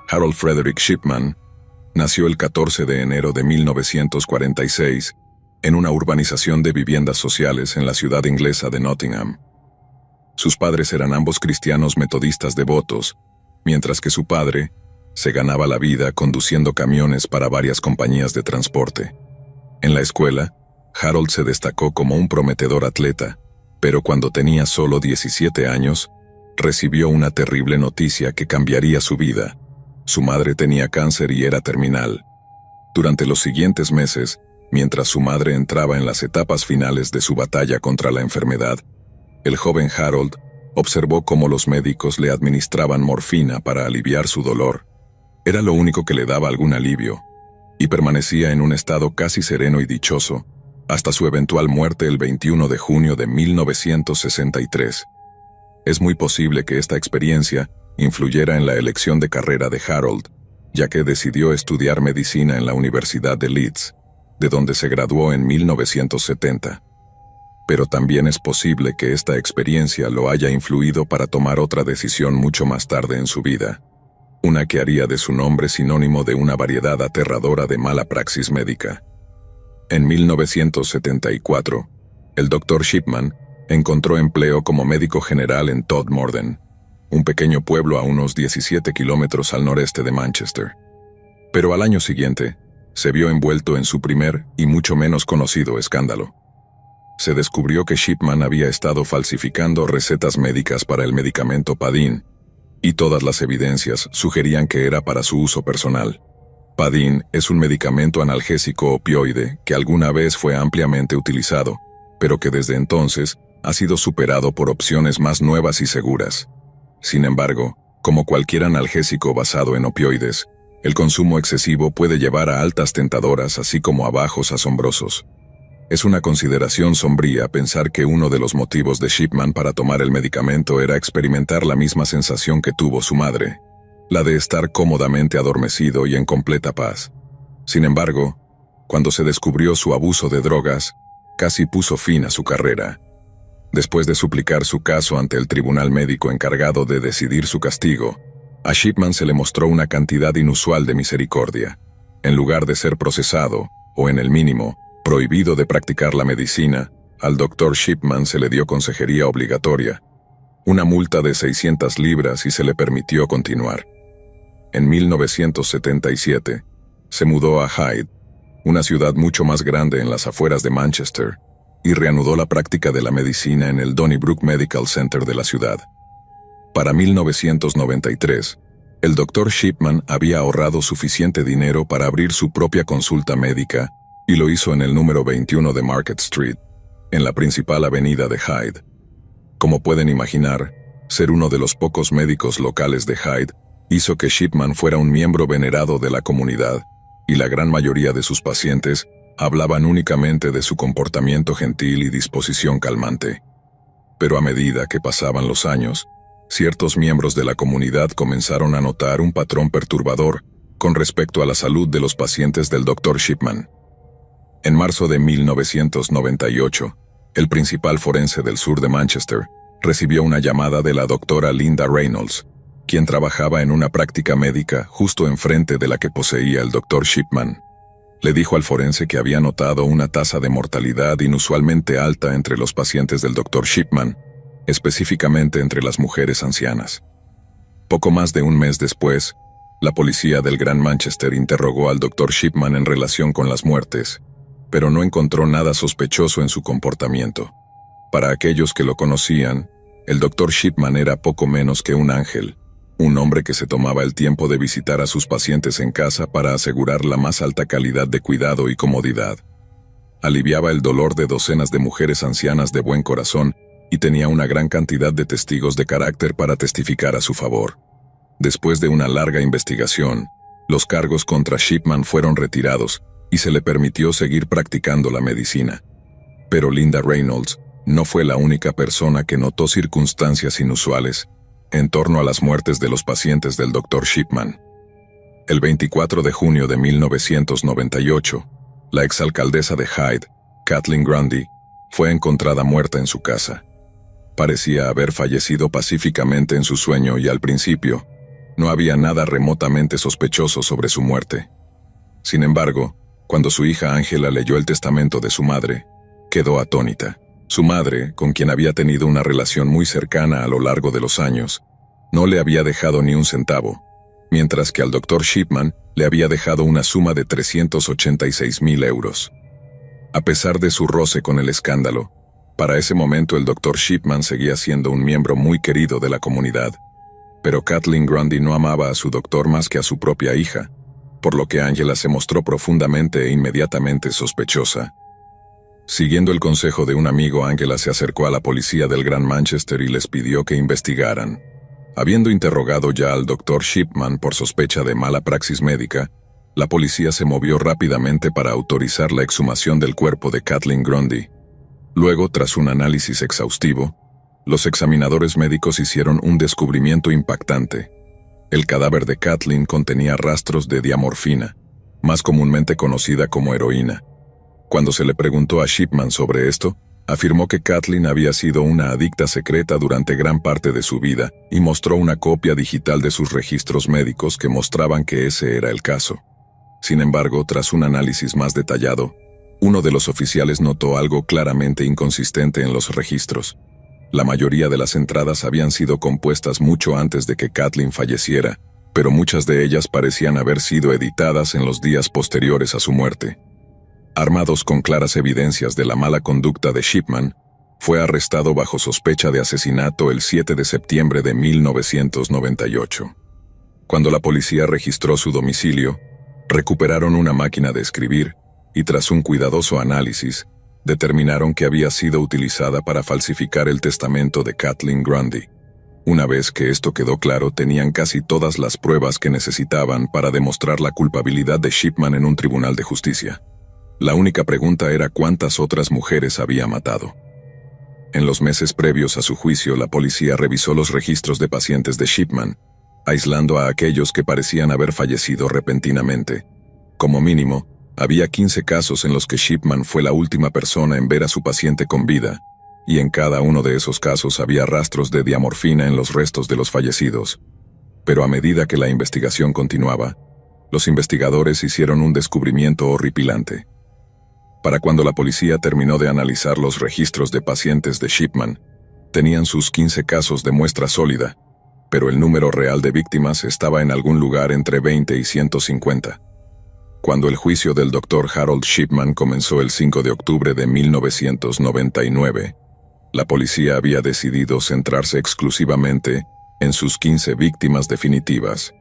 Harold Frederick Shipman nació el 14 de enero de 1946 en una urbanización de viviendas sociales en la ciudad inglesa de Nottingham. Sus padres eran ambos cristianos metodistas devotos, mientras que su padre se ganaba la vida conduciendo camiones para varias compañías de transporte. En la escuela, Harold se destacó como un prometedor atleta, pero cuando tenía solo 17 años, recibió una terrible noticia que cambiaría su vida. Su madre tenía cáncer y era terminal. Durante los siguientes meses, mientras su madre entraba en las etapas finales de su batalla contra la enfermedad, el joven Harold observó cómo los médicos le administraban morfina para aliviar su dolor. Era lo único que le daba algún alivio, y permanecía en un estado casi sereno y dichoso, hasta su eventual muerte el 21 de junio de 1963. Es muy posible que esta experiencia influyera en la elección de carrera de Harold, ya que decidió estudiar medicina en la Universidad de Leeds, de donde se graduó en 1970. Pero también es posible que esta experiencia lo haya influido para tomar otra decisión mucho más tarde en su vida, una que haría de su nombre sinónimo de una variedad aterradora de mala praxis médica. En 1974, el Dr. Shipman encontró empleo como médico general en Todmorden, un pequeño pueblo a unos 17 kilómetros al noreste de Manchester. Pero al año siguiente, se vio envuelto en su primer y mucho menos conocido escándalo. Se descubrió que Shipman había estado falsificando recetas médicas para el medicamento Padin, y todas las evidencias sugerían que era para su uso personal. Padin es un medicamento analgésico opioide que alguna vez fue ampliamente utilizado, pero que desde entonces ha sido superado por opciones más nuevas y seguras. Sin embargo, como cualquier analgésico basado en opioides, el consumo excesivo puede llevar a altas tentadoras así como a bajos asombrosos. Es una consideración sombría pensar que uno de los motivos de Shipman para tomar el medicamento era experimentar la misma sensación que tuvo su madre, la de estar cómodamente adormecido y en completa paz. Sin embargo, cuando se descubrió su abuso de drogas, casi puso fin a su carrera. Después de suplicar su caso ante el tribunal médico encargado de decidir su castigo, a Shipman se le mostró una cantidad inusual de misericordia. En lugar de ser procesado, o en el mínimo, prohibido de practicar la medicina, al Dr. Shipman se le dio consejería obligatoria, una multa de 600 libras y se le permitió continuar. En 1977, se mudó a Hyde, una ciudad mucho más grande en las afueras de Manchester, y reanudó la práctica de la medicina en el Donnybrook Medical Center de la ciudad. Para 1993, el Dr. Shipman había ahorrado suficiente dinero para abrir su propia consulta médica y lo hizo en el número 21 de Market Street, en la principal avenida de Hyde. Como pueden imaginar, ser uno de los pocos médicos locales de Hyde hizo que Shipman fuera un miembro venerado de la comunidad, y la gran mayoría de sus pacientes hablaban únicamente de su comportamiento gentil y disposición calmante. Pero a medida que pasaban los años, ciertos miembros de la comunidad comenzaron a notar un patrón perturbador con respecto a la salud de los pacientes del Dr. Shipman. En marzo de 1998, el principal forense del sur de Manchester recibió una llamada de la doctora Linda Reynolds, quien trabajaba en una práctica médica justo enfrente de la que poseía el Dr. Shipman. Le dijo al forense que había notado una tasa de mortalidad inusualmente alta entre los pacientes del Dr. Shipman, específicamente entre las mujeres ancianas. Poco más de un mes después, la policía del Gran Manchester interrogó al Dr. Shipman en relación con las muertes, pero no encontró nada sospechoso en su comportamiento. Para aquellos que lo conocían, el Dr. Shipman era poco menos que un ángel, un hombre que se tomaba el tiempo de visitar a sus pacientes en casa para asegurar la más alta calidad de cuidado y comodidad. Aliviaba el dolor de docenas de mujeres ancianas de buen corazón y tenía una gran cantidad de testigos de carácter para testificar a su favor. Después de una larga investigación, los cargos contra Shipman fueron retirados y se le permitió seguir practicando la medicina. Pero Linda Reynolds no fue la única persona que notó circunstancias inusuales en torno a las muertes de los pacientes del Dr. Shipman. El 24 de junio de 1998, la exalcaldesa de Hyde, Kathleen Grundy, fue encontrada muerta en su casa. Parecía haber fallecido pacíficamente en su sueño y al principio, no había nada remotamente sospechoso sobre su muerte. Sin embargo, cuando su hija Ángela leyó el testamento de su madre, quedó atónita. Su madre, con quien había tenido una relación muy cercana a lo largo de los años, no le había dejado ni un centavo, mientras que al Dr. Shipman le había dejado una suma de 386,000 euros. A pesar de su roce con el escándalo, para ese momento el Dr. Shipman seguía siendo un miembro muy querido de la comunidad. Pero Kathleen Grundy no amaba a su doctor más que a su propia hija, por lo que Angela se mostró profundamente e inmediatamente sospechosa. Siguiendo el consejo de un amigo, Angela se acercó a la policía del Gran Manchester y les pidió que investigaran. Habiendo interrogado ya al Dr. Shipman por sospecha de mala praxis médica, la policía se movió rápidamente para autorizar la exhumación del cuerpo de Kathleen Grundy. Luego, tras un análisis exhaustivo, los examinadores médicos hicieron un descubrimiento impactante. El cadáver de Kathleen contenía rastros de diamorfina, más comúnmente conocida como heroína. Cuando se le preguntó a Shipman sobre esto, afirmó que Kathleen había sido una adicta secreta durante gran parte de su vida y mostró una copia digital de sus registros médicos que mostraban que ese era el caso. Sin embargo, tras un análisis más detallado, uno de los oficiales notó algo claramente inconsistente en los registros. La mayoría de las entradas habían sido compuestas mucho antes de que Kathleen falleciera, pero muchas de ellas parecían haber sido editadas en los días posteriores a su muerte. Armados con claras evidencias de la mala conducta de Shipman, fue arrestado bajo sospecha de asesinato el 7 de septiembre de 1998. Cuando la policía registró su domicilio, recuperaron una máquina de escribir y tras un cuidadoso análisis, determinaron que había sido utilizada para falsificar el testamento de Kathleen Grundy. Una vez que esto quedó claro, tenían casi todas las pruebas que necesitaban para demostrar la culpabilidad de Shipman en un tribunal de justicia. La única pregunta era cuántas otras mujeres había matado. En los meses previos a su juicio, la policía revisó los registros de pacientes de Shipman, aislando a aquellos que parecían haber fallecido repentinamente. Como mínimo, había 15 casos en los que Shipman fue la última persona en ver a su paciente con vida, y en cada uno de esos casos había rastros de diamorfina en los restos de los fallecidos. Pero a medida que la investigación continuaba, los investigadores hicieron un descubrimiento horripilante. Para cuando la policía terminó de analizar los registros de pacientes de Shipman, tenían sus 15 casos de muestra sólida, pero el número real de víctimas estaba en algún lugar entre 20 y 150. Cuando el juicio del Dr. Harold Shipman comenzó el 5 de octubre de 1999, la policía había decidido centrarse exclusivamente en sus 15 víctimas definitivas,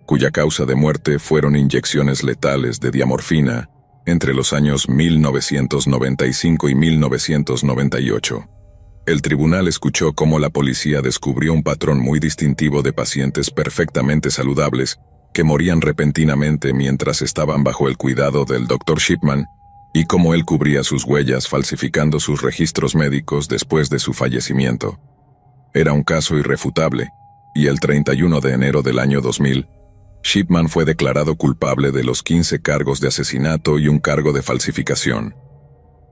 cuya causa de muerte fueron inyecciones letales de diamorfina entre los años 1995 y 1998. El tribunal escuchó cómo la policía descubrió un patrón muy distintivo de pacientes perfectamente saludables que morían repentinamente mientras estaban bajo el cuidado del Dr. Shipman, y cómo él cubría sus huellas falsificando sus registros médicos después de su fallecimiento. Era un caso irrefutable, y el 31 de enero del año 2000, Shipman fue declarado culpable de los 15 cargos de asesinato y un cargo de falsificación.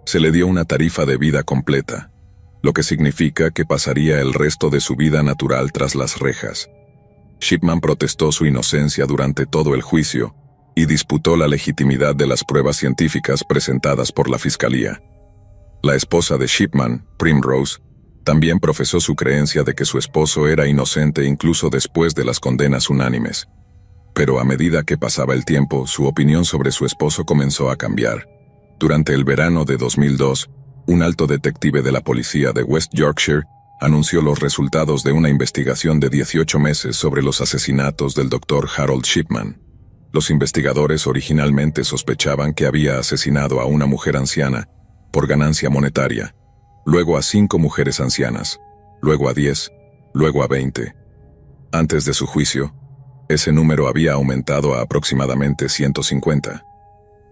Se le dio una tarifa de vida completa, lo que significa que pasaría el resto de su vida natural tras las rejas. Shipman protestó su inocencia durante todo el juicio y disputó la legitimidad de las pruebas científicas presentadas por la fiscalía. La esposa de Shipman, Primrose, también profesó su creencia de que su esposo era inocente incluso después de las condenas unánimes. Pero a medida que pasaba el tiempo, su opinión sobre su esposo comenzó a cambiar. Durante el verano de 2002, un alto detective de la policía de West Yorkshire anunció los resultados de una investigación de 18 meses sobre los asesinatos del Dr. Harold Shipman. Los investigadores originalmente sospechaban que había asesinado a una mujer anciana por ganancia monetaria, luego a 5 mujeres ancianas, luego a 10, luego a 20. Antes de su juicio, ese número había aumentado a aproximadamente 150.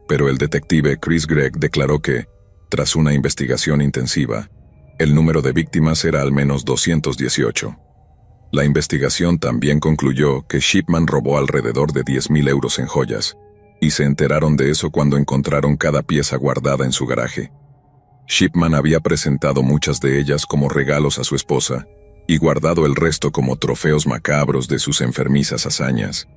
Pero el detective Chris Gregg declaró que, tras una investigación intensiva, el número de víctimas era al menos 218. La investigación también concluyó que Shipman robó alrededor de 10,000 euros en joyas, y se enteraron de eso cuando encontraron cada pieza guardada en su garaje. Shipman había presentado muchas de ellas como regalos a su esposa y guardado el resto como trofeos macabros de sus enfermizas hazañas.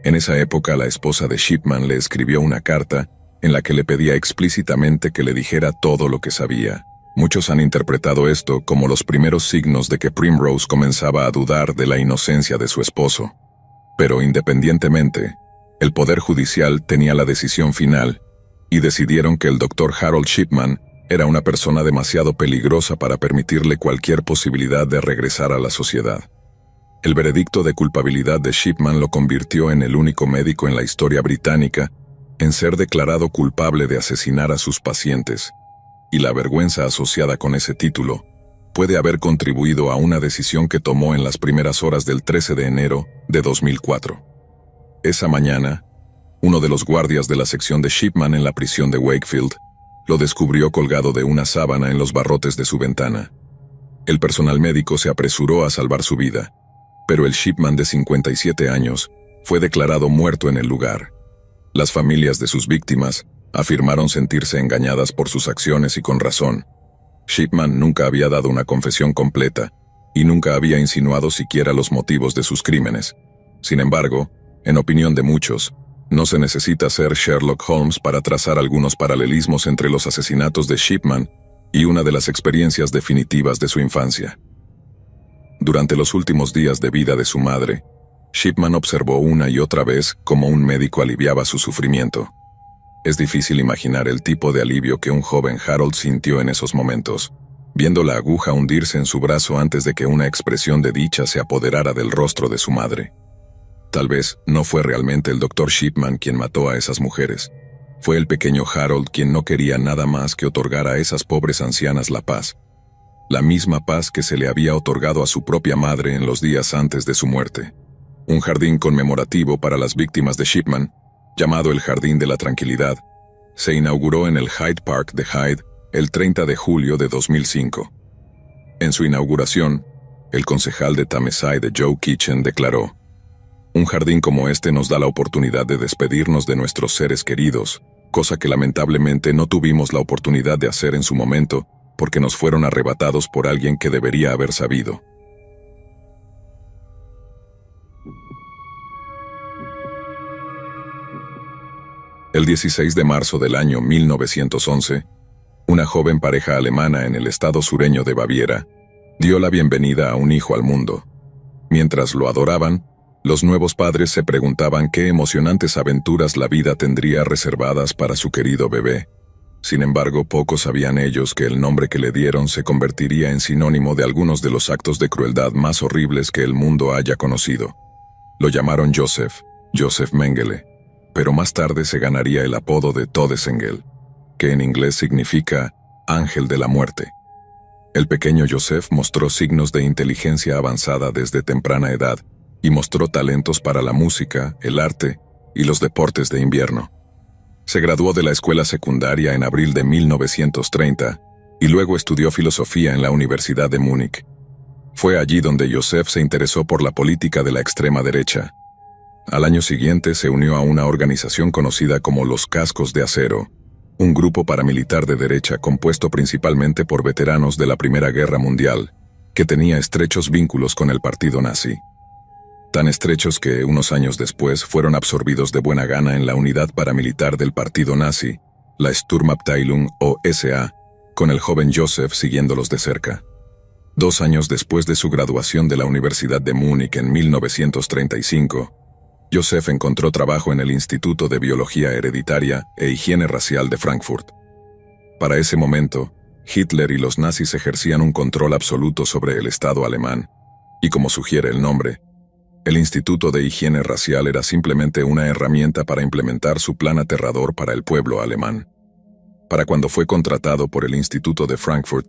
En esa época, la esposa de Shipman le escribió una carta en la que le pedía explícitamente que le dijera todo lo que sabía. Muchos han interpretado esto como los primeros signos de que Primrose comenzaba a dudar de la inocencia de su esposo. Pero independientemente, el Poder Judicial tenía la decisión final y decidieron que el Dr. Harold Shipman era una persona demasiado peligrosa para permitirle cualquier posibilidad de regresar a la sociedad. El veredicto de culpabilidad de Shipman lo convirtió en el único médico en la historia británica en ser declarado culpable de asesinar a sus pacientes, y la vergüenza asociada con ese título puede haber contribuido a una decisión que tomó en las primeras horas del 13 de enero de 2004. Esa mañana, uno de los guardias de la sección de Shipman en la prisión de Wakefield lo descubrió colgado de una sábana en los barrotes de su ventana. El personal médico se apresuró a salvar su vida, pero el Shipman de 57 años fue declarado muerto en el lugar. Las familias de sus víctimas afirmaron sentirse engañadas por sus acciones y con razón. Shipman nunca había dado una confesión completa y nunca había insinuado siquiera los motivos de sus crímenes. Sin embargo, en opinión de muchos, no se necesita ser Sherlock Holmes para trazar algunos paralelismos entre los asesinatos de Shipman y una de las experiencias definitivas de su infancia. Durante los últimos días de vida de su madre, Shipman observó una y otra vez cómo un médico aliviaba su sufrimiento. Es difícil imaginar el tipo de alivio que un joven Harold sintió en esos momentos, viendo la aguja hundirse en su brazo antes de que una expresión de dicha se apoderara del rostro de su madre. Tal vez no fue realmente el Dr. Shipman quien mató a esas mujeres. Fue el pequeño Harold quien no quería nada más que otorgar a esas pobres ancianas la paz. La misma paz que se le había otorgado a su propia madre en los días antes de su muerte. Un jardín conmemorativo para las víctimas de Shipman, llamado el Jardín de la Tranquilidad, se inauguró en el Hyde Park de Hyde el 30 de julio de 2005. En su inauguración, el concejal de Tameside, Joe Kitchen, declaró: "Un jardín como este nos da la oportunidad de despedirnos de nuestros seres queridos, cosa que lamentablemente no tuvimos la oportunidad de hacer en su momento porque nos fueron arrebatados por alguien que debería haber sabido". El 16 de marzo del año 1911, una joven pareja alemana en el estado sureño de Baviera dio la bienvenida a un hijo al mundo. Mientras lo adoraban, los nuevos padres se preguntaban qué emocionantes aventuras la vida tendría reservadas para su querido bebé. Sin embargo, pocos sabían ellos que el nombre que le dieron se convertiría en sinónimo de algunos de los actos de crueldad más horribles que el mundo haya conocido. Lo llamaron Joseph Mengele, pero más tarde se ganaría el apodo de Todesengel, que en inglés significa ángel de la muerte. El pequeño Joseph mostró signos de inteligencia avanzada desde temprana edad y mostró talentos para la música, el arte y los deportes de invierno. Se graduó de la escuela secundaria en abril de 1930 y luego estudió filosofía en la Universidad de Múnich. Fue allí donde Joseph se interesó por la política de la extrema derecha. Al año siguiente se unió a una organización conocida como los Cascos de Acero, un grupo paramilitar de derecha compuesto principalmente por veteranos de la Primera Guerra Mundial, que tenía estrechos vínculos con el partido nazi. Tan estrechos que, unos años después, fueron absorbidos de buena gana en la unidad paramilitar del partido nazi, la Sturmabteilung o SA, con el joven Joseph siguiéndolos de cerca. 2 años después de su graduación de la Universidad de Múnich en 1935, Joseph encontró trabajo en el Instituto de Biología Hereditaria e Higiene Racial de Frankfurt. Para ese momento, Hitler y los nazis ejercían un control absoluto sobre el Estado alemán, y como sugiere el nombre, el Instituto de Higiene Racial era simplemente una herramienta para implementar su plan aterrador para el pueblo alemán. Para cuando fue contratado por el Instituto de Frankfurt,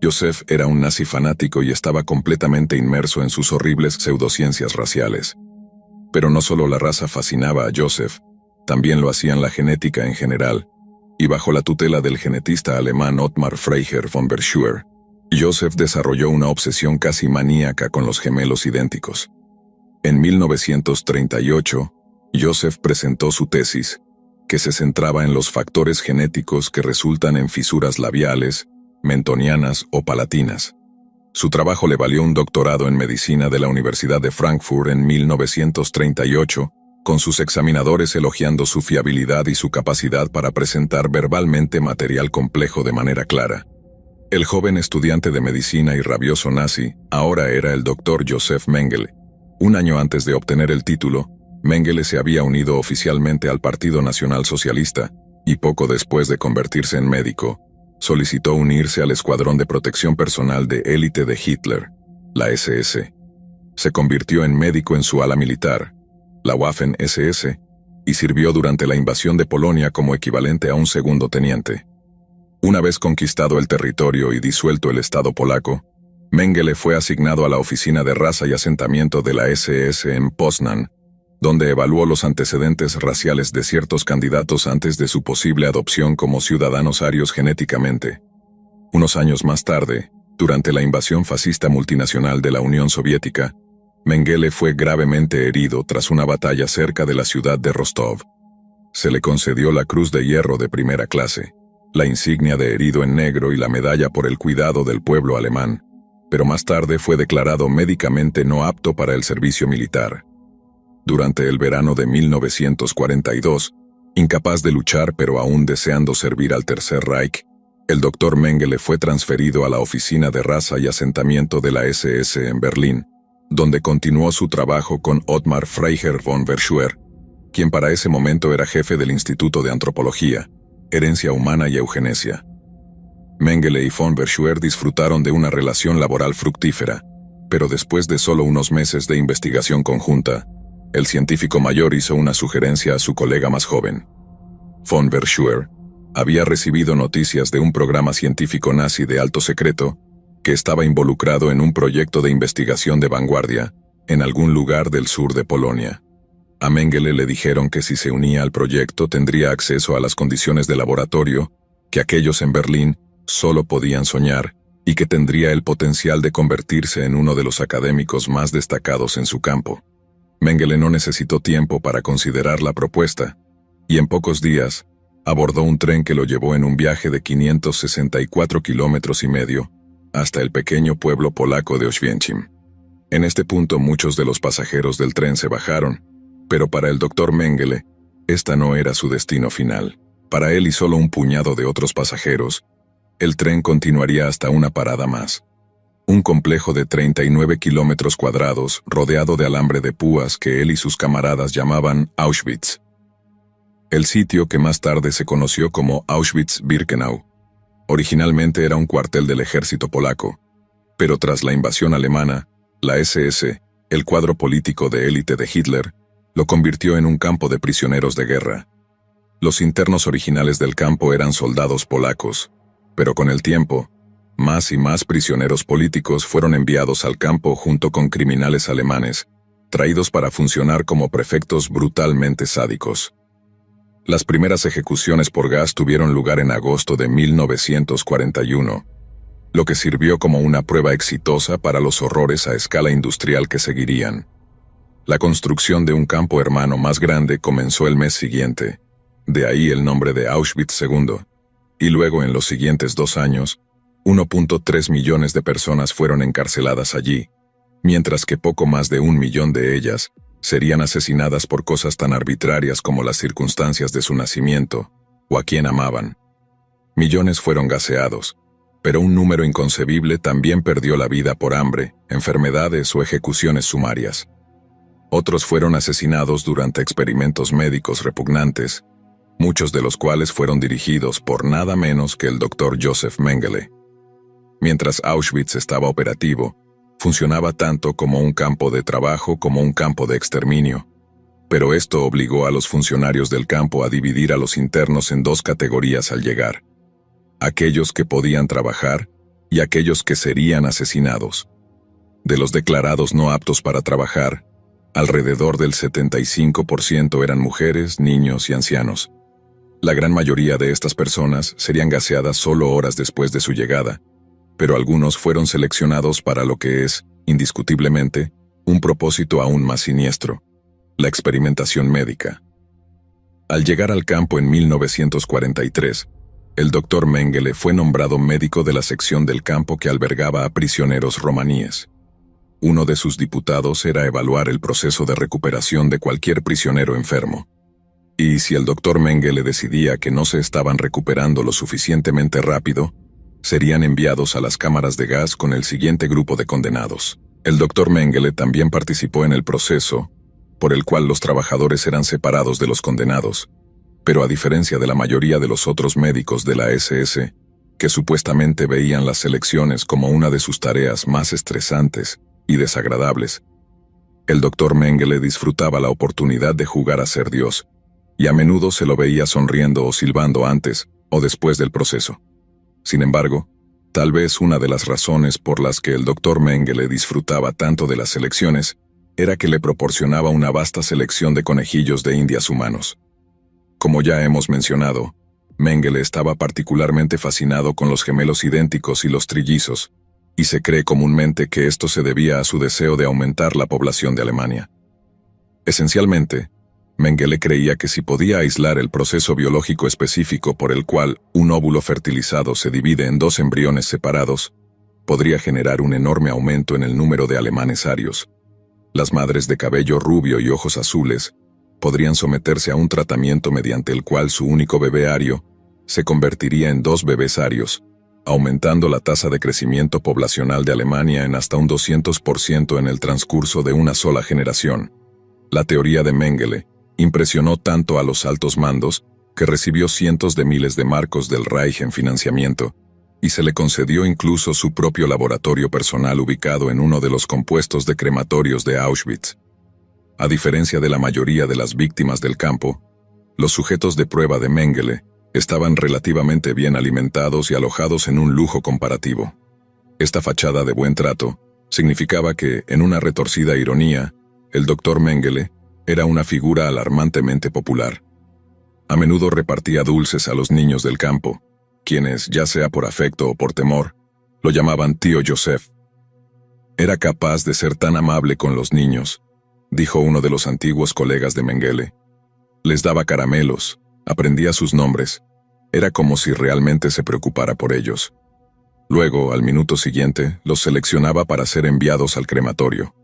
Joseph era un nazi fanático y estaba completamente inmerso en sus horribles pseudociencias raciales. Pero no solo la raza fascinaba a Joseph, también lo hacían la genética en general, y bajo la tutela del genetista alemán Ottmar Freiherr von Verschuer, Joseph desarrolló una obsesión casi maníaca con los gemelos idénticos. En 1938, Joseph presentó su tesis, que se centraba en los factores genéticos que resultan en fisuras labiales, mentonianas o palatinas. Su trabajo le valió un doctorado en medicina de la Universidad de Frankfurt en 1938, con sus examinadores elogiando su fiabilidad y su capacidad para presentar verbalmente material complejo de manera clara. El joven estudiante de medicina y rabioso nazi ahora era el Dr. Joseph Mengele. Un año antes de obtener el título, Mengele se había unido oficialmente al Partido Nacional Socialista y poco después de convertirse en médico, solicitó unirse al Escuadrón de Protección Personal de Élite de Hitler, la SS. Se convirtió en médico en su ala militar, la Waffen-SS, y sirvió durante la invasión de Polonia como equivalente a un segundo teniente. Una vez conquistado el territorio y disuelto el Estado polaco, Mengele fue asignado a la Oficina de Raza y Asentamiento de la SS en Poznan, donde evaluó los antecedentes raciales de ciertos candidatos antes de su posible adopción como ciudadanos arios genéticamente. Unos años más tarde, durante la invasión fascista multinacional de la Unión Soviética, Mengele fue gravemente herido tras una batalla cerca de la ciudad de Rostov. Se le concedió la Cruz de Hierro de primera clase, la insignia de herido en negro y la medalla por el cuidado del pueblo alemán, pero más tarde fue declarado médicamente no apto para el servicio militar. Durante el verano de 1942, incapaz de luchar pero aún deseando servir al Tercer Reich, el Dr. Mengele fue transferido a la Oficina de Raza y Asentamiento de la SS en Berlín, donde continuó su trabajo con Ottmar Freiherr von Verschuer, quien para ese momento era jefe del Instituto de Antropología, Herencia Humana y Eugenesia. Mengele y von Verschuer disfrutaron de una relación laboral fructífera, pero después de solo unos meses de investigación conjunta, el científico mayor hizo una sugerencia a su colega más joven. Von Verschuer había recibido noticias de un programa científico nazi de alto secreto que estaba involucrado en un proyecto de investigación de vanguardia en algún lugar del sur de Polonia. A Mengele le dijeron que si se unía al proyecto tendría acceso a las condiciones de laboratorio que aquellos en Berlín solo podían soñar y que tendría el potencial de convertirse en uno de los académicos más destacados en su campo. Mengele no necesitó tiempo para considerar la propuesta, y en pocos días abordó un tren que lo llevó en un viaje de 564 kilómetros y medio hasta el pequeño pueblo polaco de Oświęcim. En este punto muchos de los pasajeros del tren se bajaron, pero para el Dr. Mengele, esta no era su destino final. Para él y solo un puñado de otros pasajeros, el tren continuaría hasta una parada más. Un complejo de 39 kilómetros cuadrados rodeado de alambre de púas que él y sus camaradas llamaban Auschwitz. El sitio que más tarde se conoció como Auschwitz-Birkenau. Originalmente era un cuartel del ejército polaco, pero tras la invasión alemana, la SS, el cuadro político de élite de Hitler, lo convirtió en un campo de prisioneros de guerra. Los internos originales del campo eran soldados polacos, pero con el tiempo, más y más prisioneros políticos fueron enviados al campo junto con criminales alemanes, traídos para funcionar como prefectos brutalmente sádicos. Las primeras ejecuciones por gas tuvieron lugar en agosto de 1941, lo que sirvió como una prueba exitosa para los horrores a escala industrial que seguirían. La construcción de un campo hermano más grande comenzó el mes siguiente, de ahí el nombre de Auschwitz II, y luego en los siguientes 2 años, 1.3 millones de personas fueron encarceladas allí, mientras que poco más de 1 millón de ellas serían asesinadas por cosas tan arbitrarias como las circunstancias de su nacimiento o a quien amaban. Millones fueron gaseados, pero un número inconcebible también perdió la vida por hambre, enfermedades o ejecuciones sumarias. Otros fueron asesinados durante experimentos médicos repugnantes, muchos de los cuales fueron dirigidos por nada menos que el Dr. Joseph Mengele. Mientras Auschwitz estaba operativo, funcionaba tanto como un campo de trabajo como un campo de exterminio, pero esto obligó a los funcionarios del campo a dividir a los internos en 2 categorías al llegar: aquellos que podían trabajar y aquellos que serían asesinados. De los declarados no aptos para trabajar, alrededor del 75% eran mujeres, niños y ancianos. La gran mayoría de estas personas serían gaseadas solo horas después de su llegada, pero algunos fueron seleccionados para lo que es, indiscutiblemente, un propósito aún más siniestro: la experimentación médica. Al llegar al campo en 1943, el Dr. Mengele fue nombrado médico de la sección del campo que albergaba a prisioneros romaníes. Uno de sus diputados era evaluar el proceso de recuperación de cualquier prisionero enfermo. Y si el Dr. Mengele decidía que no se estaban recuperando lo suficientemente rápido, serían enviados a las cámaras de gas con el siguiente grupo de condenados. El Dr. Mengele también participó en el proceso, por el cual los trabajadores eran separados de los condenados, pero a diferencia de la mayoría de los otros médicos de la SS, que supuestamente veían las selecciones como una de sus tareas más estresantes y desagradables, el Dr. Mengele disfrutaba la oportunidad de jugar a ser Dios, y a menudo se lo veía sonriendo o silbando antes o después del proceso. Sin embargo, tal vez una de las razones por las que el Dr. Mengele disfrutaba tanto de las selecciones era que le proporcionaba una vasta selección de conejillos de indias humanos. Como ya hemos mencionado, Mengele estaba particularmente fascinado con los gemelos idénticos y los trillizos, y se cree comúnmente que esto se debía a su deseo de aumentar la población de Alemania. Esencialmente, Mengele creía que si podía aislar el proceso biológico específico por el cual un óvulo fertilizado se divide en dos embriones separados, podría generar un enorme aumento en el número de alemanes arios. Las madres de cabello rubio y ojos azules podrían someterse a un tratamiento mediante el cual su único bebé ario se convertiría en dos bebés arios, aumentando la tasa de crecimiento poblacional de Alemania en hasta un 200% en el transcurso de una sola generación. La teoría de Mengele impresionó tanto a los altos mandos que recibió cientos de miles de marcos del Reich en financiamiento, y se le concedió incluso su propio laboratorio personal ubicado en uno de los compuestos de crematorios de Auschwitz. A diferencia de la mayoría de las víctimas del campo, los sujetos de prueba de Mengele estaban relativamente bien alimentados y alojados en un lujo comparativo. Esta fachada de buen trato significaba que, en una retorcida ironía, el Dr. Mengele era una figura alarmantemente popular. A menudo repartía dulces a los niños del campo, quienes, ya sea por afecto o por temor, lo llamaban tío Joseph. Era capaz de ser tan amable con los niños, dijo uno de los antiguos colegas de Mengele. Les daba caramelos, aprendía sus nombres, era como si realmente se preocupara por ellos. Luego, al minuto siguiente, los seleccionaba para ser enviados al crematorio.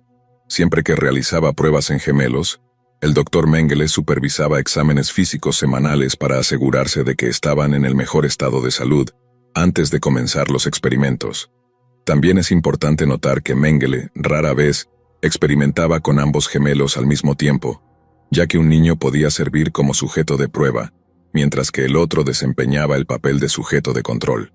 Siempre que realizaba pruebas en gemelos, el Dr. Mengele supervisaba exámenes físicos semanales para asegurarse de que estaban en el mejor estado de salud antes de comenzar los experimentos. También es importante notar que Mengele, rara vez, experimentaba con ambos gemelos al mismo tiempo, ya que un niño podía servir como sujeto de prueba, mientras que el otro desempeñaba el papel de sujeto de control.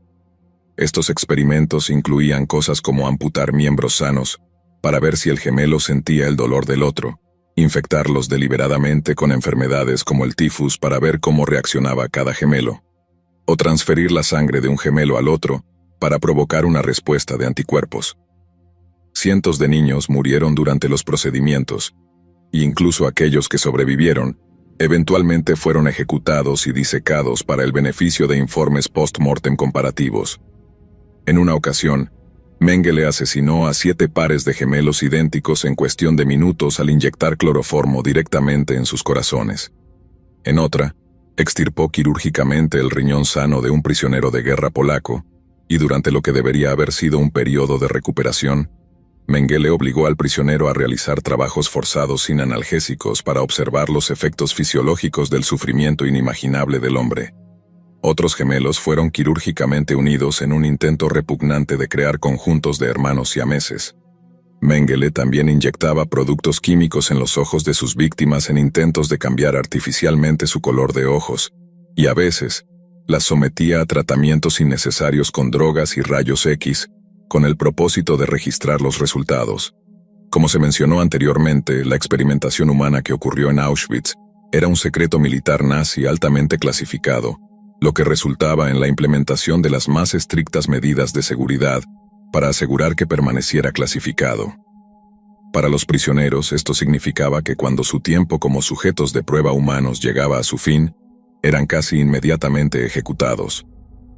Estos experimentos incluían cosas como amputar miembros sanos, para ver si el gemelo sentía el dolor del otro, infectarlos deliberadamente con enfermedades como el tifus para ver cómo reaccionaba cada gemelo, o transferir la sangre de un gemelo al otro para provocar una respuesta de anticuerpos. Cientos de niños murieron durante los procedimientos, e incluso aquellos que sobrevivieron, eventualmente fueron ejecutados y disecados para el beneficio de informes post-mortem comparativos. En una ocasión, Mengele asesinó a 7 pares de gemelos idénticos en cuestión de minutos al inyectar cloroformo directamente en sus corazones. En otra, extirpó quirúrgicamente el riñón sano de un prisionero de guerra polaco, y durante lo que debería haber sido un periodo de recuperación, Mengele obligó al prisionero a realizar trabajos forzados sin analgésicos para observar los efectos fisiológicos del sufrimiento inimaginable del hombre. Otros gemelos fueron quirúrgicamente unidos en un intento repugnante de crear conjuntos de hermanos siameses. Mengele también inyectaba productos químicos en los ojos de sus víctimas en intentos de cambiar artificialmente su color de ojos, y a veces, las sometía a tratamientos innecesarios con drogas y rayos X, con el propósito de registrar los resultados. Como se mencionó anteriormente, la experimentación humana que ocurrió en Auschwitz era un secreto militar nazi altamente clasificado, lo que resultaba en la implementación de las más estrictas medidas de seguridad para asegurar que permaneciera clasificado. Para los prisioneros, esto significaba que cuando su tiempo como sujetos de prueba humanos llegaba a su fin, eran casi inmediatamente ejecutados.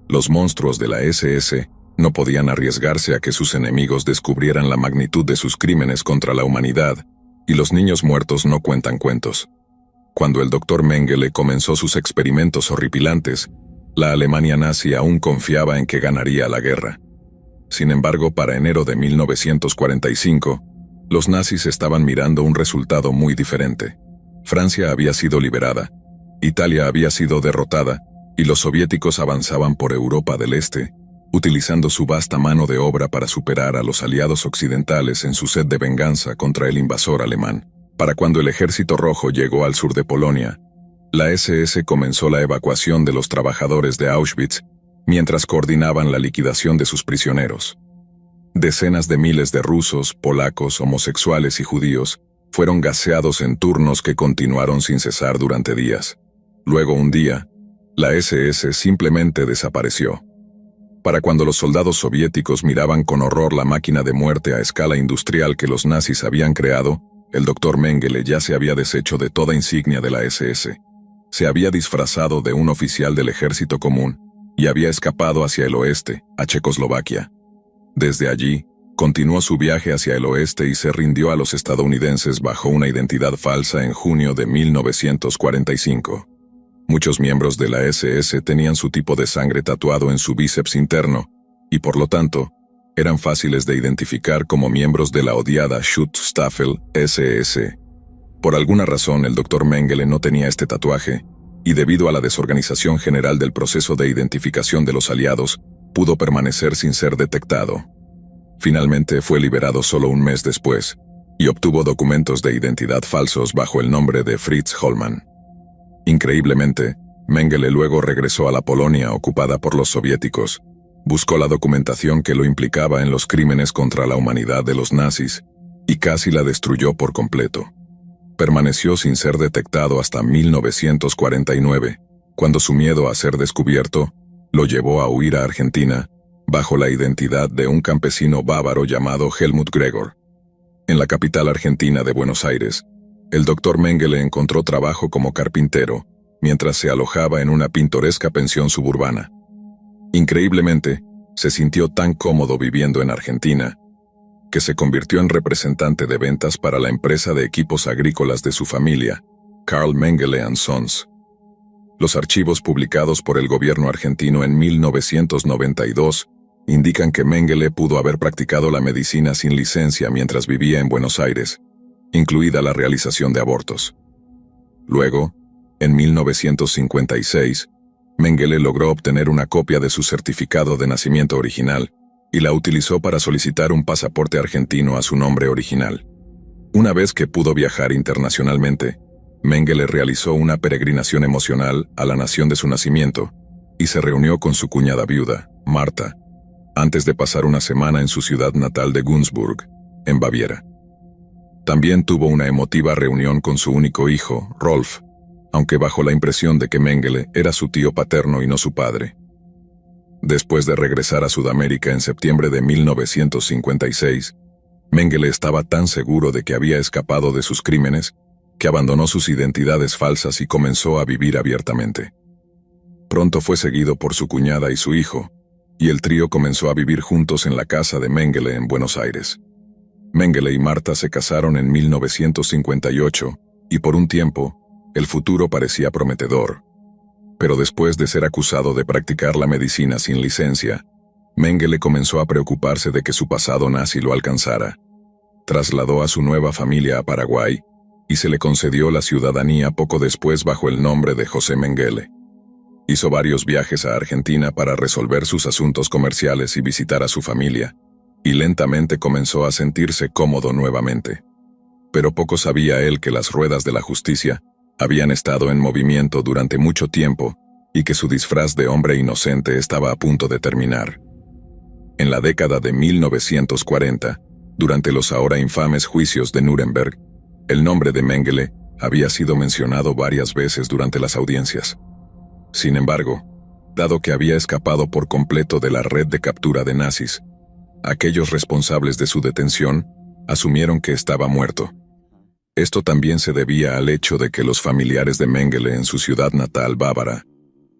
Los monstruos de la SS no podían arriesgarse a que sus enemigos descubrieran la magnitud de sus crímenes contra la humanidad, y los niños muertos no cuentan cuentos. Cuando el Dr. Mengele comenzó sus experimentos horripilantes, la Alemania nazi aún confiaba en que ganaría la guerra. Sin embargo, para enero de 1945, los nazis estaban mirando un resultado muy diferente. Francia había sido liberada, Italia había sido derrotada, y los soviéticos avanzaban por Europa del Este, utilizando su vasta mano de obra para superar a los aliados occidentales en su sed de venganza contra el invasor alemán. Para cuando el Ejército Rojo llegó al sur de Polonia, la SS comenzó la evacuación de los trabajadores de Auschwitz mientras coordinaban la liquidación de sus prisioneros. Decenas de miles de rusos, polacos, homosexuales y judíos fueron gaseados en turnos que continuaron sin cesar durante días. Luego, un día, la SS simplemente desapareció. Para cuando los soldados soviéticos miraban con horror la máquina de muerte a escala industrial que los nazis habían creado, el Dr. Mengele ya se había deshecho de toda insignia de la SS. Se había disfrazado de un oficial del ejército común y había escapado hacia el oeste, a Checoslovaquia. Desde allí, continuó su viaje hacia el oeste y se rindió a los estadounidenses bajo una identidad falsa en junio de 1945. Muchos miembros de la SS tenían su tipo de sangre tatuado en su bíceps interno, y por lo tanto, eran fáciles de identificar como miembros de la odiada Schutzstaffel SS. Por alguna razón, el Dr. Mengele no tenía este tatuaje, y debido a la desorganización general del proceso de identificación de los aliados, pudo permanecer sin ser detectado. Finalmente fue liberado solo un mes después, y obtuvo documentos de identidad falsos bajo el nombre de Fritz Hollmann. Increíblemente, Mengele luego regresó a la Polonia ocupada por los soviéticos, buscó la documentación que lo implicaba en los crímenes contra la humanidad de los nazis, y casi la destruyó por completo. Permaneció sin ser detectado hasta 1949, cuando su miedo a ser descubierto lo llevó a huir a Argentina, bajo la identidad de un campesino bávaro llamado Helmut Gregor. En la capital argentina de Buenos Aires, el Dr. Mengele encontró trabajo como carpintero, mientras se alojaba en una pintoresca pensión suburbana. Increíblemente, se sintió tan cómodo viviendo en Argentina, que se convirtió en representante de ventas para la empresa de equipos agrícolas de su familia, Carl Mengele & Sons. Los archivos publicados por el gobierno argentino en 1992 indican que Mengele pudo haber practicado la medicina sin licencia mientras vivía en Buenos Aires, incluida la realización de abortos. Luego, en 1956, Mengele logró obtener una copia de su certificado de nacimiento original y la utilizó para solicitar un pasaporte argentino a su nombre original. Una vez que pudo viajar internacionalmente, Mengele realizó una peregrinación emocional a la nación de su nacimiento y se reunió con su cuñada viuda, Marta, antes de pasar una semana en su ciudad natal de Günzburg, en Baviera. También tuvo una emotiva reunión con su único hijo, Rolf, aunque bajo la impresión de que Mengele era su tío paterno y no su padre. Después de regresar a Sudamérica en septiembre de 1956, Mengele estaba tan seguro de que había escapado de sus crímenes que abandonó sus identidades falsas y comenzó a vivir abiertamente. Pronto fue seguido por su cuñada y su hijo, y el trío comenzó a vivir juntos en la casa de Mengele en Buenos Aires. Mengele y Marta se casaron en 1958, y por un tiempo, el futuro parecía prometedor. Pero después de ser acusado de practicar la medicina sin licencia, Mengele comenzó a preocuparse de que su pasado nazi lo alcanzara. Trasladó a su nueva familia a Paraguay, y se le concedió la ciudadanía poco después bajo el nombre de José Mengele. Hizo varios viajes a Argentina para resolver sus asuntos comerciales y visitar a su familia, y lentamente comenzó a sentirse cómodo nuevamente. Pero poco sabía él que las ruedas de la justicia habían estado en movimiento durante mucho tiempo y que su disfraz de hombre inocente estaba a punto de terminar. En la década de 1940, durante los ahora infames juicios de Nuremberg, el nombre de Mengele había sido mencionado varias veces durante las audiencias. Sin embargo, dado que había escapado por completo de la red de captura de nazis, aquellos responsables de su detención asumieron que estaba muerto. Esto también se debía al hecho de que los familiares de Mengele en su ciudad natal bávara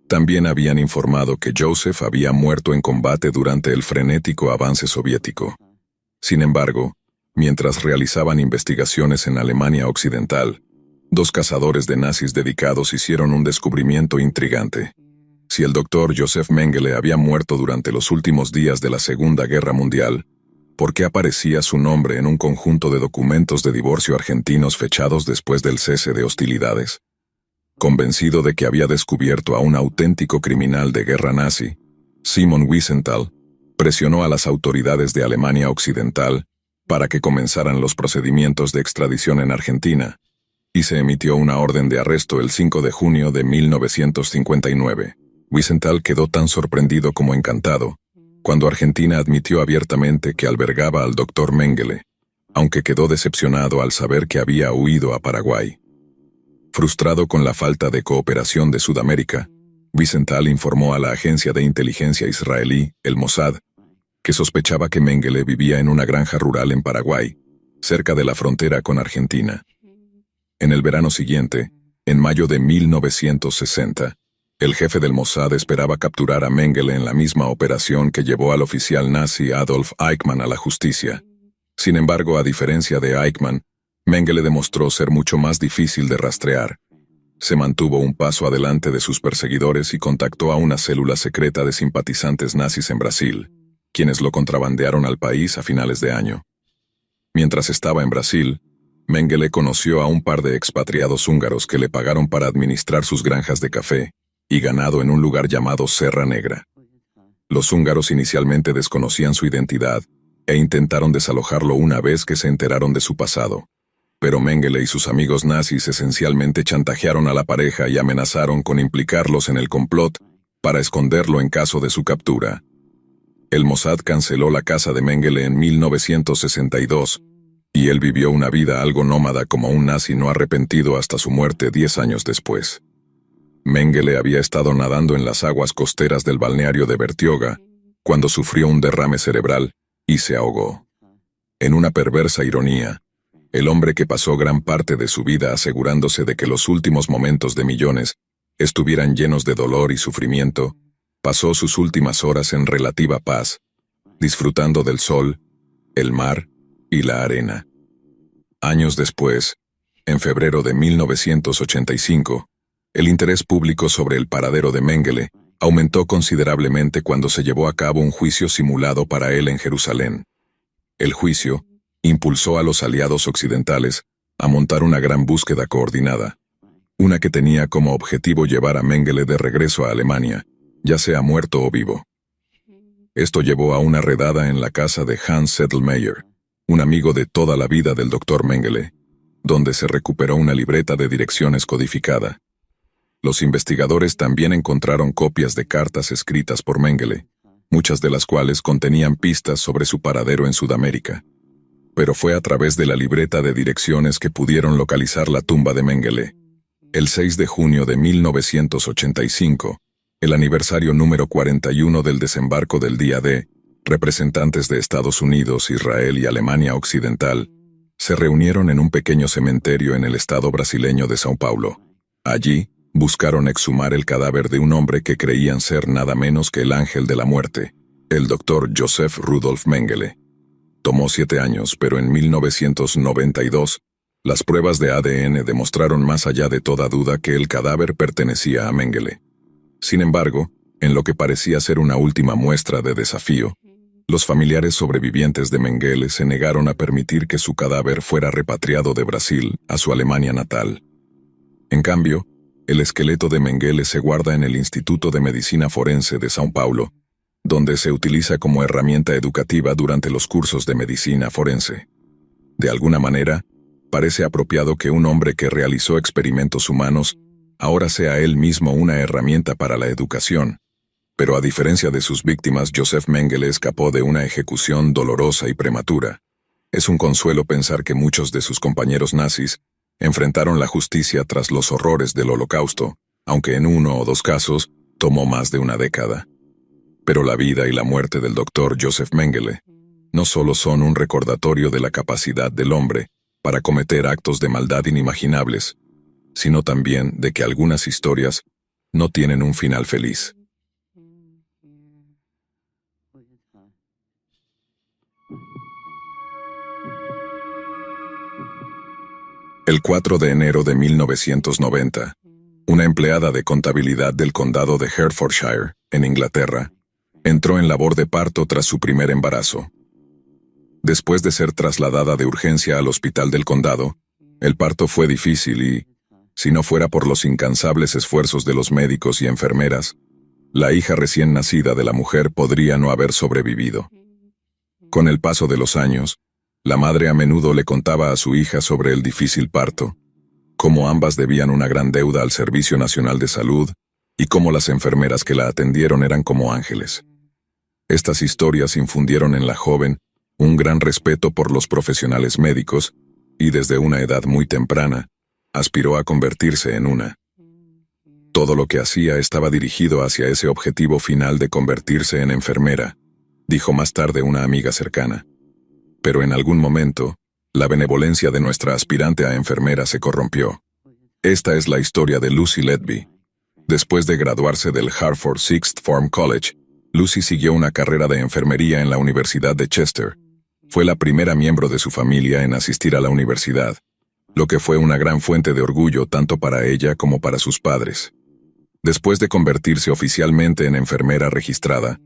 también habían informado que Joseph había muerto en combate durante el frenético avance soviético. Sin embargo, mientras realizaban investigaciones en Alemania Occidental, Dos cazadores de nazis dedicados hicieron un descubrimiento intrigante. Si el doctor Josef Mengele había muerto durante los últimos días de la Segunda Guerra Mundial, ¿por qué aparecía su nombre en un conjunto de documentos de divorcio argentinos fechados después del cese de hostilidades? Convencido de que había descubierto a un auténtico criminal de guerra nazi, Simon Wiesenthal presionó a las autoridades de Alemania Occidental para que comenzaran los procedimientos de extradición en Argentina, y se emitió una orden de arresto el 5 de junio de 1959. Wiesenthal quedó tan sorprendido como encantado cuando Argentina admitió abiertamente que albergaba al doctor Mengele, aunque quedó decepcionado al saber que había huido a Paraguay. Frustrado con la falta de cooperación de Sudamérica, Wiesenthal informó a la agencia de inteligencia israelí, el Mossad, que sospechaba que Mengele vivía en una granja rural en Paraguay, cerca de la frontera con Argentina. En el verano siguiente, en mayo de 1960, el jefe del Mossad esperaba capturar a Mengele en la misma operación que llevó al oficial nazi Adolf Eichmann a la justicia. Sin embargo, a diferencia de Eichmann, Mengele demostró ser mucho más difícil de rastrear. Se mantuvo un paso adelante de sus perseguidores y contactó a una célula secreta de simpatizantes nazis en Brasil, quienes lo contrabandearon al país a finales de año. Mientras estaba en Brasil, Mengele conoció a un par de expatriados húngaros que le pagaron para administrar sus granjas de café y ganado en un lugar llamado Serra Negra. Los húngaros inicialmente desconocían su identidad e intentaron desalojarlo una vez que se enteraron de su pasado. Pero Mengele y sus amigos nazis esencialmente chantajearon a la pareja y amenazaron con implicarlos en el complot para esconderlo en caso de su captura. El Mossad canceló la casa de Mengele en 1962, y él vivió una vida algo nómada como un nazi no arrepentido hasta su muerte 10 años después. Mengele había estado nadando en las aguas costeras del balneario de Bertioga cuando sufrió un derrame cerebral y se ahogó. En una perversa ironía, el hombre que pasó gran parte de su vida asegurándose de que los últimos momentos de millones estuvieran llenos de dolor y sufrimiento, pasó sus últimas horas en relativa paz, disfrutando del sol, el mar y la arena. Años después, en febrero de 1985, el interés público sobre el paradero de Mengele aumentó considerablemente cuando se llevó a cabo un juicio simulado para él en Jerusalén. El juicio impulsó a los aliados occidentales a montar una gran búsqueda coordinada, una que tenía como objetivo llevar a Mengele de regreso a Alemania, ya sea muerto o vivo. Esto llevó a una redada en la casa de Hans Sedlmayr, un amigo de toda la vida del Dr. Mengele, donde se recuperó una libreta de direcciones codificada. Los investigadores también encontraron copias de cartas escritas por Mengele, muchas de las cuales contenían pistas sobre su paradero en Sudamérica. Pero fue a través de la libreta de direcciones que pudieron localizar la tumba de Mengele. El 6 de junio de 1985, el aniversario número 41 del desembarco del Día D, representantes de Estados Unidos, Israel y Alemania Occidental se reunieron en un pequeño cementerio en el estado brasileño de São Paulo. Allí, buscaron exhumar el cadáver de un hombre que creían ser nada menos que el ángel de la muerte, el Dr. Josef Rudolf Mengele. Tomó 7 años, pero en 1992, las pruebas de ADN demostraron más allá de toda duda que el cadáver pertenecía a Mengele. Sin embargo, en lo que parecía ser una última muestra de desafío, los familiares sobrevivientes de Mengele se negaron a permitir que su cadáver fuera repatriado de Brasil a su Alemania natal. En cambio, el esqueleto de Mengele se guarda en el Instituto de Medicina Forense de São Paulo, donde se utiliza como herramienta educativa durante los cursos de medicina forense. De alguna manera, parece apropiado que un hombre que realizó experimentos humanos ahora sea él mismo una herramienta para la educación. Pero a diferencia de sus víctimas, Josef Mengele escapó de una ejecución dolorosa y prematura. Es un consuelo pensar que muchos de sus compañeros nazis enfrentaron la justicia tras los horrores del Holocausto, aunque en 1 o 2 casos tomó más de una década. Pero la vida y la muerte del Dr. Josef Mengele no solo son un recordatorio de la capacidad del hombre para cometer actos de maldad inimaginables, sino también de que algunas historias no tienen un final feliz. El 4 de enero de 1990, una empleada de contabilidad del condado de Hertfordshire, en Inglaterra, entró en labor de parto tras su primer embarazo. Después de ser trasladada de urgencia al hospital del condado, el parto fue difícil y, si no fuera por los incansables esfuerzos de los médicos y enfermeras, la hija recién nacida de la mujer podría no haber sobrevivido. Con el paso de los años, la madre a menudo le contaba a su hija sobre el difícil parto, cómo ambas debían una gran deuda al Servicio Nacional de Salud y cómo las enfermeras que la atendieron eran como ángeles. Estas historias infundieron en la joven un gran respeto por los profesionales médicos y desde una edad muy temprana, aspiró a convertirse en una. Todo lo que hacía estaba dirigido hacia ese objetivo final de convertirse en enfermera, dijo más tarde una amiga cercana. Pero en algún momento, la benevolencia de nuestra aspirante a enfermera se corrompió. Esta es la historia de Lucy Letby. Después de graduarse del Hartford Sixth Form College, Lucy siguió una carrera de enfermería en la Universidad de Chester. Fue la primera miembro de su familia en asistir a la universidad, lo que fue una gran fuente de orgullo tanto para ella como para sus padres. Después de convertirse oficialmente en enfermera registrada,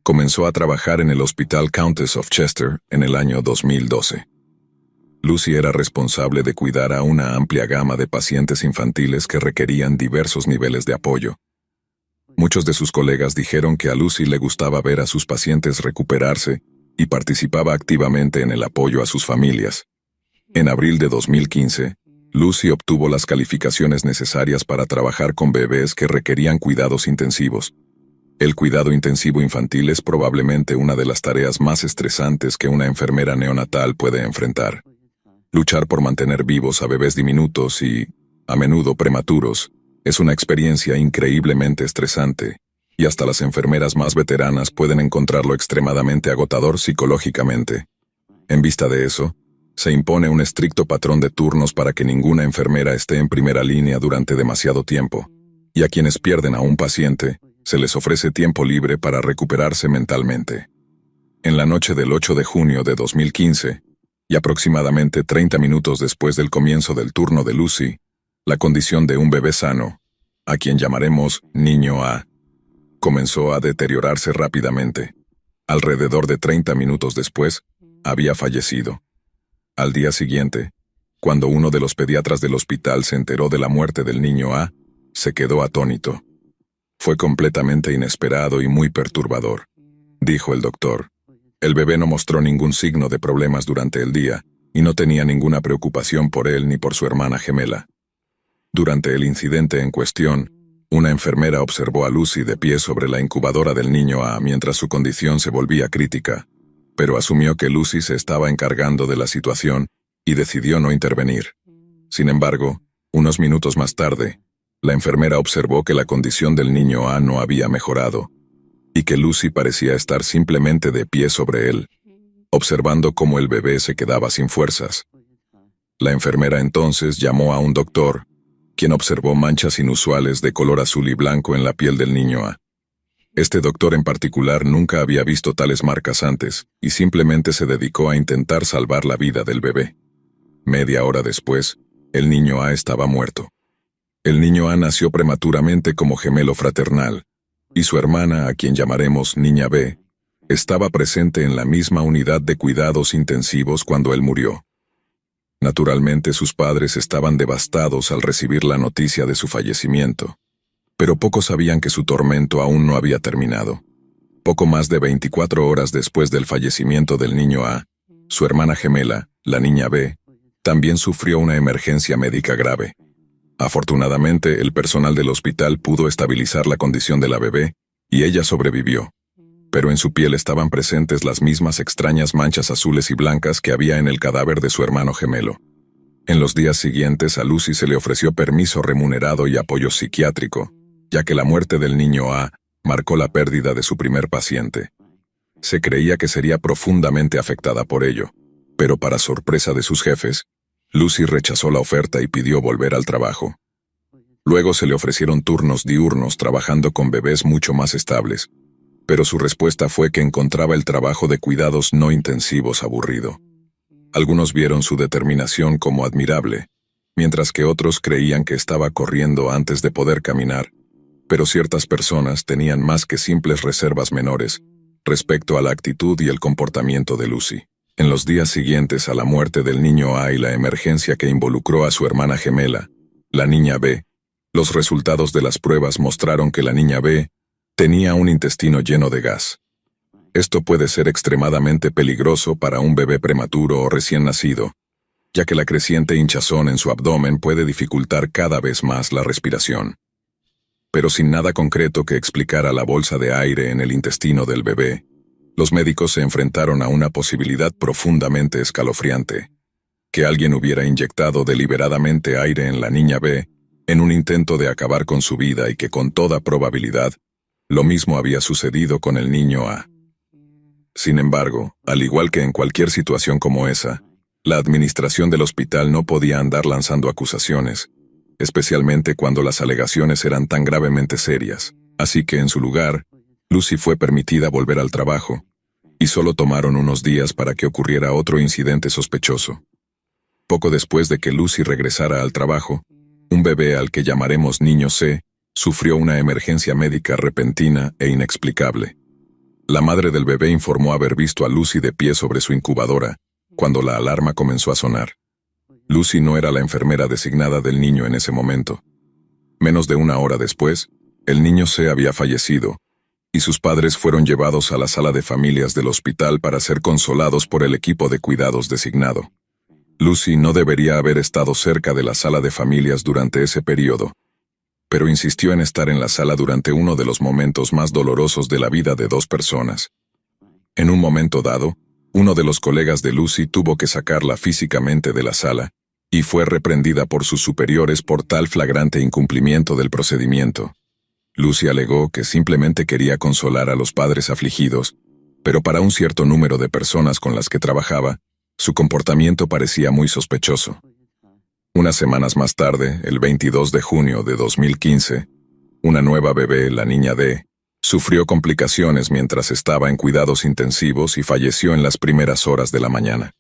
comenzó a trabajar en el Hospital Countess of Chester en el año 2012. Lucy era responsable de cuidar a una amplia gama de pacientes infantiles que requerían diversos niveles de apoyo. Muchos de sus colegas dijeron que a Lucy le gustaba ver a sus pacientes recuperarse y participaba activamente en el apoyo a sus familias. En abril de 2015, Lucy obtuvo las calificaciones necesarias para trabajar con bebés que requerían cuidados intensivos. El cuidado intensivo infantil es probablemente una de las tareas más estresantes que una enfermera neonatal puede enfrentar. Luchar por mantener vivos a bebés diminutos y, a menudo prematuros, es una experiencia increíblemente estresante, y hasta las enfermeras más veteranas pueden encontrarlo extremadamente agotador psicológicamente. En vista de eso, se impone un estricto patrón de turnos para que ninguna enfermera esté en primera línea durante demasiado tiempo, y a quienes pierden a un paciente, se les ofrece tiempo libre para recuperarse mentalmente. En la noche del 8 de junio de 2015, y aproximadamente 30 minutos después del comienzo del turno de Lucy, la condición de un bebé sano, a quien llamaremos Niño A, comenzó a deteriorarse rápidamente. Alrededor de 30 minutos después, había fallecido. Al día siguiente, cuando uno de los pediatras del hospital se enteró de la muerte del niño A, se quedó atónito. Fue completamente inesperado y muy perturbador, dijo el doctor. El bebé no mostró ningún signo de problemas durante el día, y no tenía ninguna preocupación por él ni por su hermana gemela. Durante el incidente en cuestión, una enfermera observó a Lucy de pie sobre la incubadora del niño A mientras su condición se volvía crítica, pero asumió que Lucy se estaba encargando de la situación y decidió no intervenir. Sin embargo, unos minutos más tarde, la enfermera observó que la condición del niño A no había mejorado, y que Lucy parecía estar simplemente de pie sobre él, observando cómo el bebé se quedaba sin fuerzas. La enfermera entonces llamó a un doctor, quien observó manchas inusuales de color azul y blanco en la piel del niño A. Este doctor en particular nunca había visto tales marcas antes, y simplemente se dedicó a intentar salvar la vida del bebé. Media hora después, el niño A estaba muerto. El niño A nació prematuramente como gemelo fraternal, y su hermana, a quien llamaremos Niña B, estaba presente en la misma unidad de cuidados intensivos cuando él murió. Naturalmente sus padres estaban devastados al recibir la noticia de su fallecimiento, pero pocos sabían que su tormento aún no había terminado. Poco más de 24 horas después del fallecimiento del niño A, su hermana gemela, la Niña B, también sufrió una emergencia médica grave. Afortunadamente, el personal del hospital pudo estabilizar la condición de la bebé, y ella sobrevivió. Pero en su piel estaban presentes las mismas extrañas manchas azules y blancas que había en el cadáver de su hermano gemelo. En los días siguientes a Lucy se le ofreció permiso remunerado y apoyo psiquiátrico, ya que la muerte del niño A marcó la pérdida de su primer paciente. Se creía que sería profundamente afectada por ello, pero para sorpresa de sus jefes, Lucy rechazó la oferta y pidió volver al trabajo. Luego se le ofrecieron turnos diurnos trabajando con bebés mucho más estables, pero su respuesta fue que encontraba el trabajo de cuidados no intensivos aburrido. Algunos vieron su determinación como admirable, mientras que otros creían que estaba corriendo antes de poder caminar, pero ciertas personas tenían más que simples reservas menores respecto a la actitud y el comportamiento de Lucy. En los días siguientes a la muerte del niño A y la emergencia que involucró a su hermana gemela, la niña B, los resultados de las pruebas mostraron que la niña B tenía un intestino lleno de gas. Esto puede ser extremadamente peligroso para un bebé prematuro o recién nacido, ya que la creciente hinchazón en su abdomen puede dificultar cada vez más la respiración. Pero sin nada concreto que explicara la bolsa de aire en el intestino del bebé, los médicos se enfrentaron a una posibilidad profundamente escalofriante: que alguien hubiera inyectado deliberadamente aire en la niña B en un intento de acabar con su vida y que con toda probabilidad, lo mismo había sucedido con el niño A. Sin embargo, al igual que en cualquier situación como esa, la administración del hospital no podía andar lanzando acusaciones, especialmente cuando las alegaciones eran tan gravemente serias. Así que en su lugar, Lucy fue permitida volver al trabajo, y solo tomaron unos días para que ocurriera otro incidente sospechoso. Poco después de que Lucy regresara al trabajo, un bebé al que llamaremos Niño C sufrió una emergencia médica repentina e inexplicable. La madre del bebé informó haber visto a Lucy de pie sobre su incubadora cuando la alarma comenzó a sonar. Lucy no era la enfermera designada del niño en ese momento. Menos de una hora después, el niño C había fallecido, y sus padres fueron llevados a la sala de familias del hospital para ser consolados por el equipo de cuidados designado. Lucy no debería haber estado cerca de la sala de familias durante ese periodo, pero insistió en estar en la sala durante uno de los momentos más dolorosos de la vida de dos personas. En un momento dado, uno de los colegas de Lucy tuvo que sacarla físicamente de la sala, y fue reprendida por sus superiores por tal flagrante incumplimiento del procedimiento. Lucy alegó que simplemente quería consolar a los padres afligidos, pero para un cierto número de personas con las que trabajaba, su comportamiento parecía muy sospechoso. Unas semanas más tarde, el 22 de junio de 2015, una nueva bebé, la niña D, sufrió complicaciones mientras estaba en cuidados intensivos y falleció en las primeras horas de la mañana.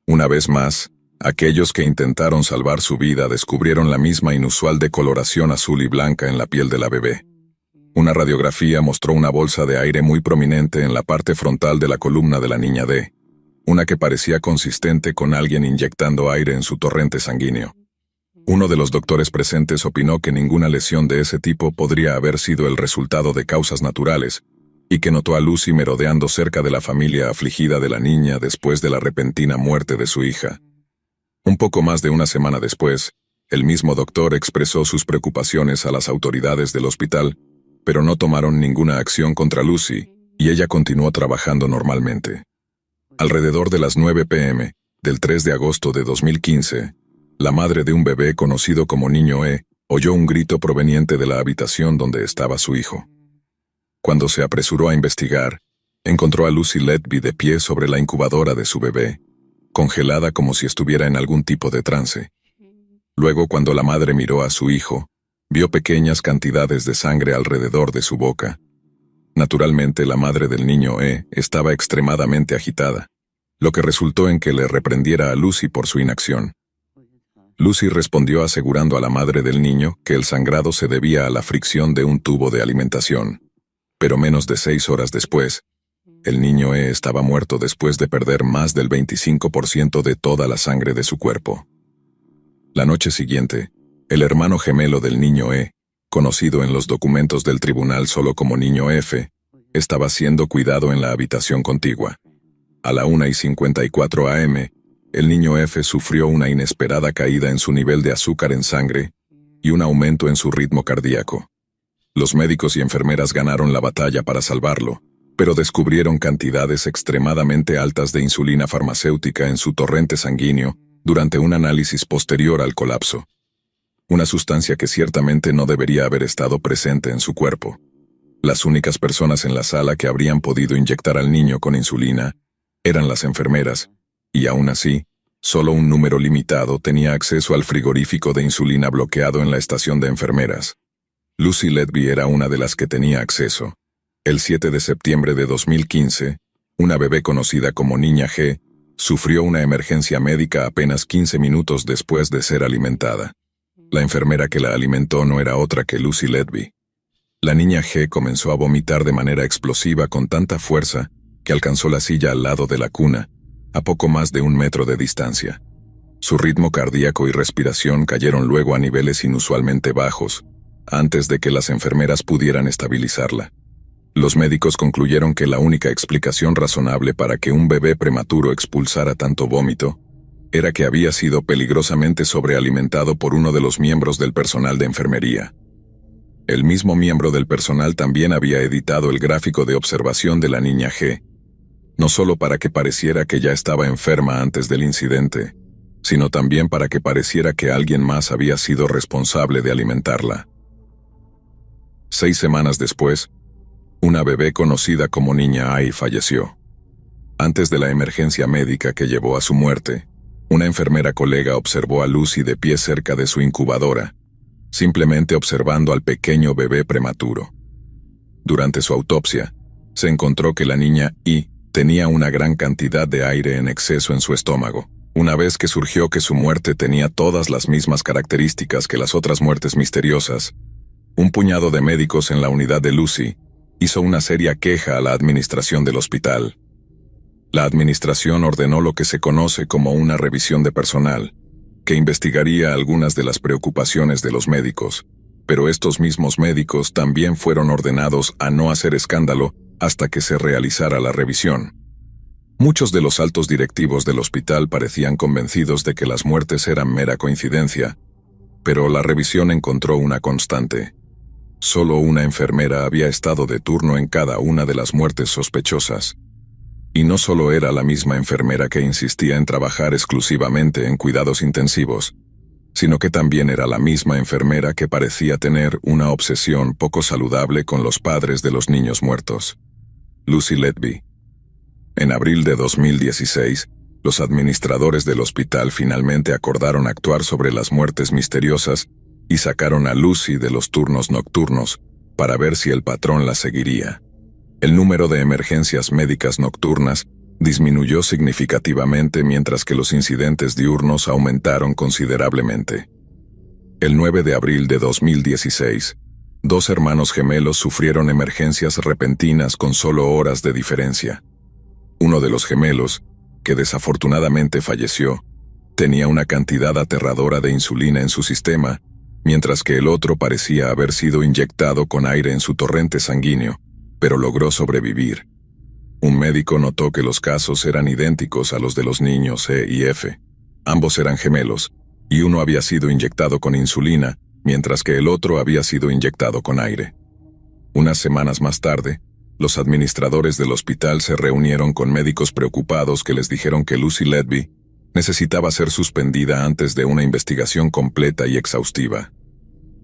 Una vez más, aquellos que intentaron salvar su vida descubrieron la misma inusual decoloración azul y blanca en la piel de la bebé. Una radiografía mostró una bolsa de aire muy prominente en la parte frontal de la columna de la niña D, una que parecía consistente con alguien inyectando aire en su torrente sanguíneo. Uno de los doctores presentes opinó que ninguna lesión de ese tipo podría haber sido el resultado de causas naturales, y que notó a Lucy merodeando cerca de la familia afligida de la niña después de la repentina muerte de su hija. Un poco más de una semana después, el mismo doctor expresó sus preocupaciones a las autoridades del hospital, pero no tomaron ninguna acción contra Lucy, y ella continuó trabajando normalmente. Alrededor de las 9 p.m., del 3 de agosto de 2015, la madre de un bebé conocido como Niño E oyó un grito proveniente de la habitación donde estaba su hijo. Cuando se apresuró a investigar, encontró a Lucy Letby de pie sobre la incubadora de su bebé, congelada como si estuviera en algún tipo de trance. Luego, cuando la madre miró a su hijo, vio pequeñas cantidades de sangre alrededor de su boca. Naturalmente, la madre del niño E estaba extremadamente agitada, lo que resultó en que le reprendiera a Lucy por su inacción. Lucy respondió asegurando a la madre del niño que el sangrado se debía a la fricción de un tubo de alimentación. Pero menos de 6 horas después, el niño E estaba muerto después de perder más del 25% de toda la sangre de su cuerpo. La noche siguiente, el hermano gemelo del niño E, conocido en los documentos del tribunal solo como Niño F, estaba siendo cuidado en la habitación contigua. A la 1:54 a.m., el niño F sufrió una inesperada caída en su nivel de azúcar en sangre y un aumento en su ritmo cardíaco. Los médicos y enfermeras ganaron la batalla para salvarlo, pero descubrieron cantidades extremadamente altas de insulina farmacéutica en su torrente sanguíneo durante un análisis posterior al colapso. Una sustancia que ciertamente no debería haber estado presente en su cuerpo. Las únicas personas en la sala que habrían podido inyectar al niño con insulina eran las enfermeras, y aún así, solo un número limitado tenía acceso al frigorífico de insulina bloqueado en la estación de enfermeras. Lucy Letby era una de las que tenía acceso. El 7 de septiembre de 2015, una bebé conocida como Niña G Sufrió una emergencia médica apenas 15 minutos después de ser alimentada. La enfermera que la alimentó no era otra que Lucy Letby. La niña G comenzó a vomitar de manera explosiva con tanta fuerza que alcanzó la silla al lado de la cuna, a poco más de 1 metro de distancia. Su ritmo cardíaco y respiración cayeron luego a niveles inusualmente bajos, antes de que las enfermeras pudieran estabilizarla. Los médicos concluyeron que la única explicación razonable para que un bebé prematuro expulsara tanto vómito era que había sido peligrosamente sobrealimentado por uno de los miembros del personal de enfermería. El mismo miembro del personal también había editado el gráfico de observación de la niña G, no solo para que pareciera que ya estaba enferma antes del incidente, sino también para que pareciera que alguien más había sido responsable de alimentarla. 6 semanas después, una bebé conocida como niña A falleció. Antes de la emergencia médica que llevó a su muerte, una enfermera colega observó a Lucy de pie cerca de su incubadora, simplemente observando al pequeño bebé prematuro. Durante su autopsia, se encontró que la niña I tenía una gran cantidad de aire en exceso en su estómago. Una vez que surgió que su muerte tenía todas las mismas características que las otras muertes misteriosas, un puñado de médicos en la unidad de Lucy hizo una seria queja a la administración del hospital. La administración ordenó lo que se conoce como una revisión de personal, que investigaría algunas de las preocupaciones de los médicos, pero estos mismos médicos también fueron ordenados a no hacer escándalo hasta que se realizara la revisión. Muchos de los altos directivos del hospital parecían convencidos de que las muertes eran mera coincidencia, pero la revisión encontró una constante. Solo una enfermera había estado de turno en cada una de las muertes sospechosas. Y no solo era la misma enfermera que insistía en trabajar exclusivamente en cuidados intensivos, sino que también era la misma enfermera que parecía tener una obsesión poco saludable con los padres de los niños muertos. Lucy Letby. En abril de 2016, los administradores del hospital finalmente acordaron actuar sobre las muertes misteriosas y sacaron a Lucy de los turnos nocturnos para ver si el patrón la seguiría. El número de emergencias médicas nocturnas disminuyó significativamente mientras que los incidentes diurnos aumentaron considerablemente. El 9 de abril de 2016, 2 hermanos gemelos sufrieron emergencias repentinas con solo horas de diferencia. Uno de los gemelos, que desafortunadamente falleció, tenía una cantidad aterradora de insulina en su sistema, mientras que el otro parecía haber sido inyectado con aire en su torrente sanguíneo, pero logró sobrevivir. Un médico notó que los casos eran idénticos a los de los niños E y F. Ambos eran gemelos, y uno había sido inyectado con insulina, mientras que el otro había sido inyectado con aire. Unas semanas más tarde, los administradores del hospital se reunieron con médicos preocupados que les dijeron que Lucy Letby necesitaba ser suspendida antes de una investigación completa y exhaustiva.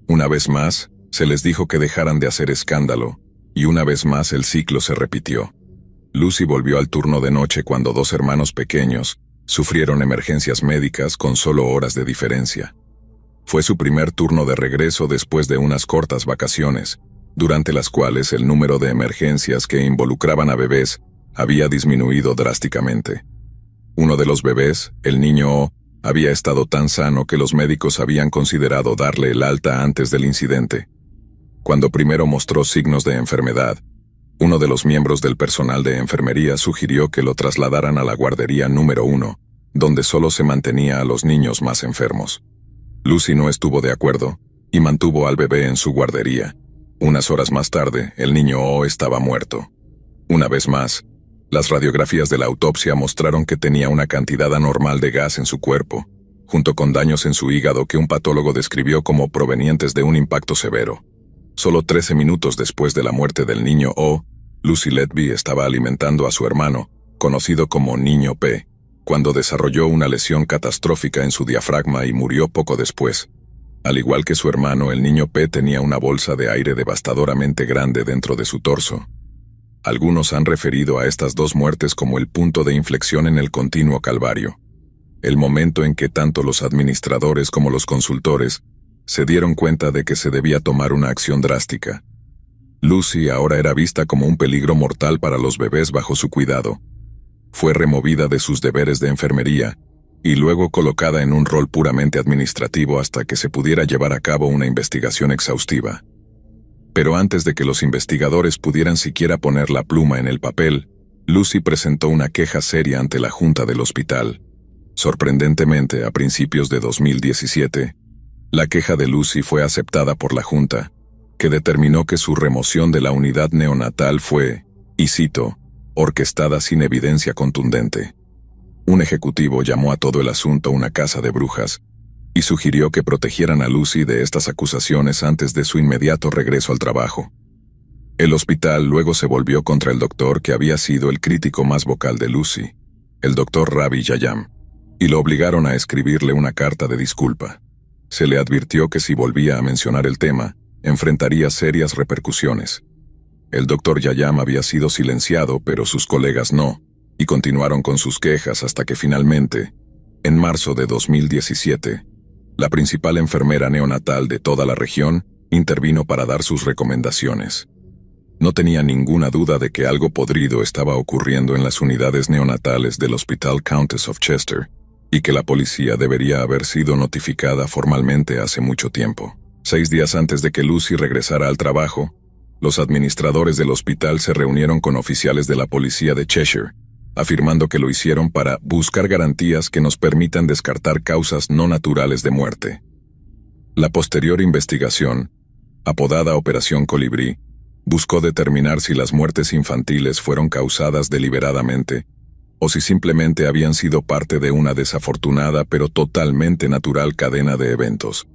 Una vez más, se les dijo que dejaran de hacer escándalo, y una vez más el ciclo se repitió. Lucy volvió al turno de noche cuando 2 hermanos pequeños sufrieron emergencias médicas con solo horas de diferencia. Fue su primer turno de regreso después de unas cortas vacaciones, durante las cuales el número de emergencias que involucraban a bebés había disminuido drásticamente. Uno de los bebés, el niño O, había estado tan sano que los médicos habían considerado darle el alta antes del incidente. Cuando primero mostró signos de enfermedad, uno de los miembros del personal de enfermería sugirió que lo trasladaran a la guardería número 1, donde solo se mantenía a los niños más enfermos. Lucy no estuvo de acuerdo y mantuvo al bebé en su guardería. Unas horas más tarde, el niño O estaba muerto. Una vez más, las radiografías de la autopsia mostraron que tenía una cantidad anormal de gas en su cuerpo, junto con daños en su hígado que un patólogo describió como provenientes de un impacto severo. Solo 13 minutos después de la muerte del niño O, Lucy Letby estaba alimentando a su hermano, conocido como Niño P, cuando desarrolló una lesión catastrófica en su diafragma y murió poco después. Al igual que su hermano, el niño P tenía una bolsa de aire devastadoramente grande dentro de su torso. Algunos han referido a estas 2 muertes como el punto de inflexión en el continuo calvario. El momento en que tanto los administradores como los consultores se dieron cuenta de que se debía tomar una acción drástica. Lucy ahora era vista como un peligro mortal para los bebés bajo su cuidado. Fue removida de sus deberes de enfermería y luego colocada en un rol puramente administrativo hasta que se pudiera llevar a cabo una investigación exhaustiva. Pero antes de que los investigadores pudieran siquiera poner la pluma en el papel, Lucy presentó una queja seria ante la junta del hospital. Sorprendentemente, a principios de 2017, la queja de Lucy fue aceptada por la junta, que determinó que su remoción de la unidad neonatal fue, y cito, orquestada sin evidencia contundente. Un ejecutivo llamó a todo el asunto una caza de brujas y sugirió que protegieran a Lucy de estas acusaciones antes de su inmediato regreso al trabajo. El hospital luego se volvió contra el doctor que había sido el crítico más vocal de Lucy, el doctor Ravi Jayam, y lo obligaron a escribirle una carta de disculpa. Se le advirtió que si volvía a mencionar el tema, enfrentaría serias repercusiones. El doctor Jayam había sido silenciado, pero sus colegas no, y continuaron con sus quejas hasta que finalmente, en marzo de 2017, la principal enfermera neonatal de toda la región intervino para dar sus recomendaciones. No tenía ninguna duda de que algo podrido estaba ocurriendo en las unidades neonatales del Hospital Countess of Chester, y que la policía debería haber sido notificada formalmente hace mucho tiempo. 6 días antes de que Lucy regresara al trabajo, los administradores del hospital se reunieron con oficiales de la policía de Cheshire, afirmando que lo hicieron para buscar garantías que nos permitan descartar causas no naturales de muerte. La posterior investigación, apodada Operación Colibrí, buscó determinar si las muertes infantiles fueron causadas deliberadamente o si simplemente habían sido parte de una desafortunada pero totalmente natural cadena de eventos.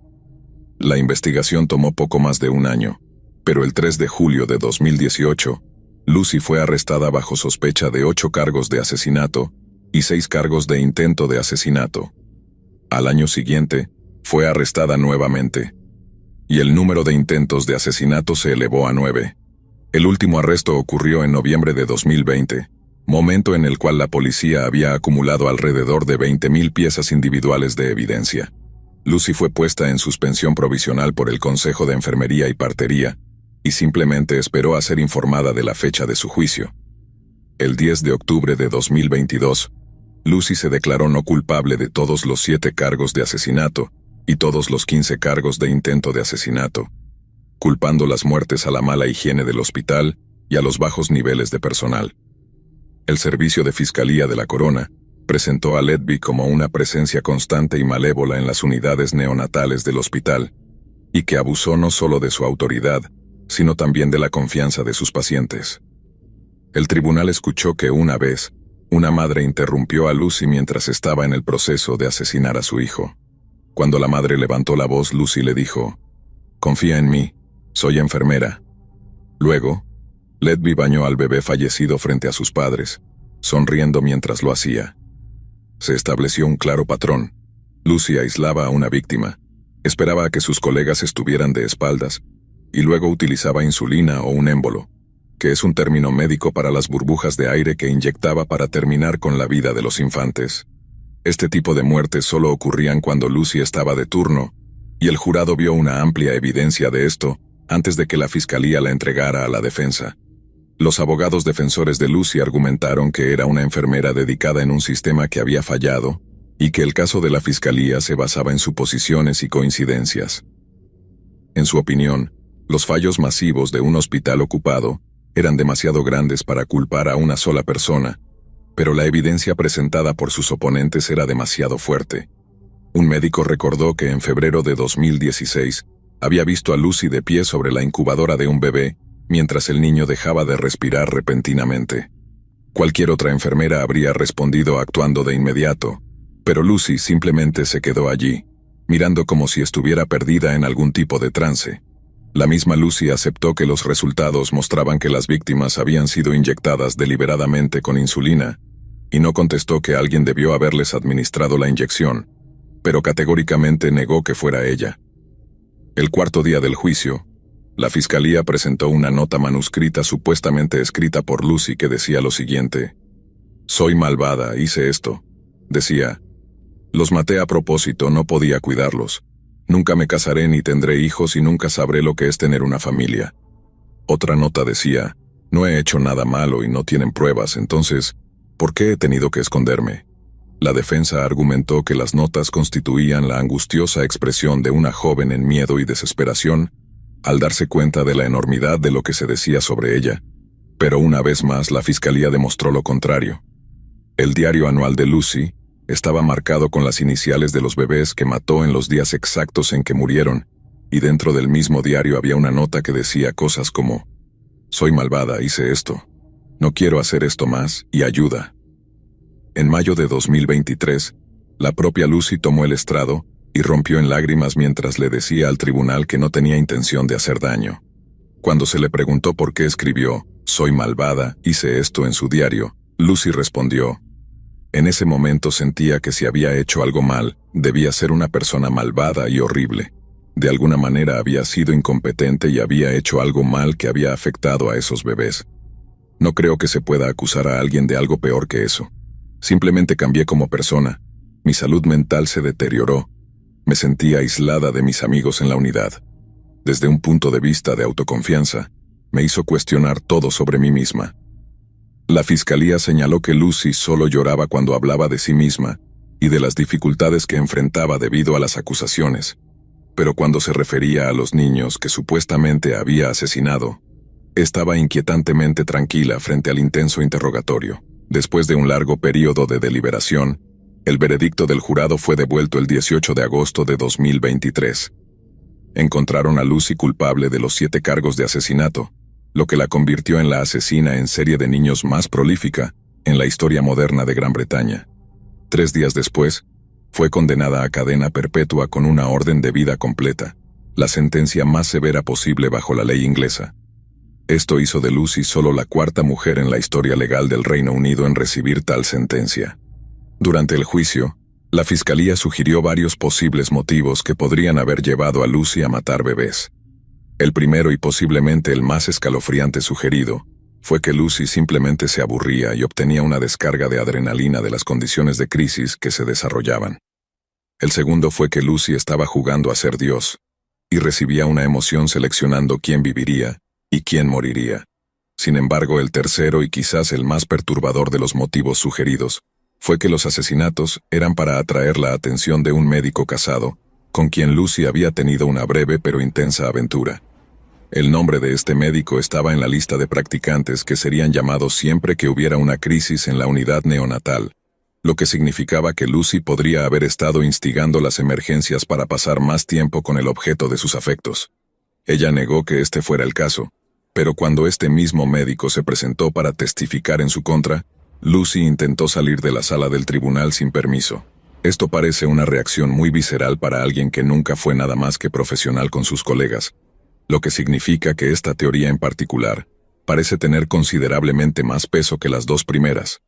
La investigación tomó poco más de un año, pero el 3 de julio de 2018, Lucy fue arrestada bajo sospecha de 8 cargos de asesinato y 6 cargos de intento de asesinato. Al año siguiente, fue arrestada nuevamente, y el número de intentos de asesinato se elevó a 9. El último arresto ocurrió en noviembre de 2020, momento en el cual la policía había acumulado alrededor de 20.000 piezas individuales de evidencia. Lucy fue puesta en suspensión provisional por el Consejo de Enfermería y Partería, y simplemente esperó a ser informada de la fecha de su juicio. El 10 de octubre de 2022, Lucy se declaró no culpable de todos los 7 cargos de asesinato y todos los 15 cargos de intento de asesinato, culpando las muertes a la mala higiene del hospital y a los bajos niveles de personal. El Servicio de Fiscalía de la Corona presentó a Letby como una presencia constante y malévola en las unidades neonatales del hospital, y que abusó no solo de su autoridad, sino también de la confianza de sus pacientes. El tribunal escuchó que una vez, una madre interrumpió a Lucy mientras estaba en el proceso de asesinar a su hijo. Cuando la madre levantó la voz, Lucy le dijo, «Confía en mí, soy enfermera». Luego, Letby bañó al bebé fallecido frente a sus padres, sonriendo mientras lo hacía. Se estableció un claro patrón. Lucy aislaba a una víctima, esperaba a que sus colegas estuvieran de espaldas, y luego utilizaba insulina o un émbolo, que es un término médico para las burbujas de aire que inyectaba para terminar con la vida de los infantes. Este tipo de muertes solo ocurrían cuando Lucy estaba de turno, y el jurado vio una amplia evidencia de esto antes de que la fiscalía la entregara a la defensa. Los abogados defensores de Lucy argumentaron que era una enfermera dedicada en un sistema que había fallado, y que el caso de la fiscalía se basaba en suposiciones y coincidencias. En su opinión, los fallos masivos de un hospital ocupado eran demasiado grandes para culpar a una sola persona, pero la evidencia presentada por sus oponentes era demasiado fuerte. Un médico recordó que en febrero de 2016 había visto a Lucy de pie sobre la incubadora de un bebé mientras el niño dejaba de respirar repentinamente. Cualquier otra enfermera habría respondido actuando de inmediato, pero Lucy simplemente se quedó allí, mirando como si estuviera perdida en algún tipo de trance. La misma Lucy aceptó que los resultados mostraban que las víctimas habían sido inyectadas deliberadamente con insulina, y no contestó que alguien debió haberles administrado la inyección, pero categóricamente negó que fuera ella. El cuarto día del juicio, la fiscalía presentó una nota manuscrita supuestamente escrita por Lucy que decía lo siguiente: «Soy malvada, hice esto». Decía: «Los maté a propósito, no podía cuidarlos. Nunca me casaré ni tendré hijos y nunca sabré lo que es tener una familia». Otra nota decía: «No he hecho nada malo y no tienen pruebas, entonces, ¿Por qué he tenido que esconderme? La defensa argumentó que las notas constituían la angustiosa expresión de una joven en miedo y desesperación al darse cuenta de la enormidad de lo que se decía sobre ella. Pero una vez más la fiscalía demostró lo contrario. El diario anual de Lucy estaba marcado con las iniciales de los bebés que mató en los días exactos en que murieron, y dentro del mismo diario había una nota que decía cosas como: «Soy malvada, hice esto. No quiero hacer esto más, y ayuda». En mayo de 2023, la propia Lucy tomó el estrado y rompió en lágrimas mientras le decía al tribunal que no tenía intención de hacer daño. Cuando se le preguntó por qué escribió «Soy malvada, hice esto» en su diario, Lucy respondió: «En ese momento sentía que si había hecho algo mal, debía ser una persona malvada y horrible. De alguna manera había sido incompetente y había hecho algo mal que había afectado a esos bebés. No creo que se pueda acusar a alguien de algo peor que eso. Simplemente cambié como persona. Mi salud mental se deterioró. Me sentía aislada de mis amigos en la unidad. Desde un punto de vista de autoconfianza, me hizo cuestionar todo sobre mí misma». La fiscalía señaló que Lucy solo lloraba cuando hablaba de sí misma y de las dificultades que enfrentaba debido a las acusaciones. Pero cuando se refería a los niños que supuestamente había asesinado, estaba inquietantemente tranquila frente al intenso interrogatorio. Después de un largo período de deliberación, el veredicto del jurado fue devuelto el 18 de agosto de 2023. Encontraron a Lucy culpable de los 7 cargos de asesinato, lo que la convirtió en la asesina en serie de niños más prolífica en la historia moderna de Gran Bretaña. 3 días después, fue condenada a cadena perpetua con una orden de vida completa, la sentencia más severa posible bajo la ley inglesa. Esto hizo de Lucy solo la 4ª mujer en la historia legal del Reino Unido en recibir tal sentencia. Durante el juicio, la fiscalía sugirió varios posibles motivos que podrían haber llevado a Lucy a matar bebés. El primero y posiblemente el más escalofriante sugerido fue que Lucy simplemente se aburría y obtenía una descarga de adrenalina de las condiciones de crisis que se desarrollaban. El segundo fue que Lucy estaba jugando a ser Dios y recibía una emoción seleccionando quién viviría y quién moriría. Sin embargo, el tercero y quizás el más perturbador de los motivos sugeridos fue que los asesinatos eran para atraer la atención de un médico casado con quien Lucy había tenido una breve pero intensa aventura. El nombre de este médico estaba en la lista de practicantes que serían llamados siempre que hubiera una crisis en la unidad neonatal, lo que significaba que Lucy podría haber estado instigando las emergencias para pasar más tiempo con el objeto de sus afectos. Ella negó que este fuera el caso, pero cuando este mismo médico se presentó para testificar en su contra, Lucy intentó salir de la sala del tribunal sin permiso. Esto parece una reacción muy visceral para alguien que nunca fue nada más que profesional con sus colegas, lo que significa que esta teoría en particular parece tener considerablemente más peso que las 2 primeras.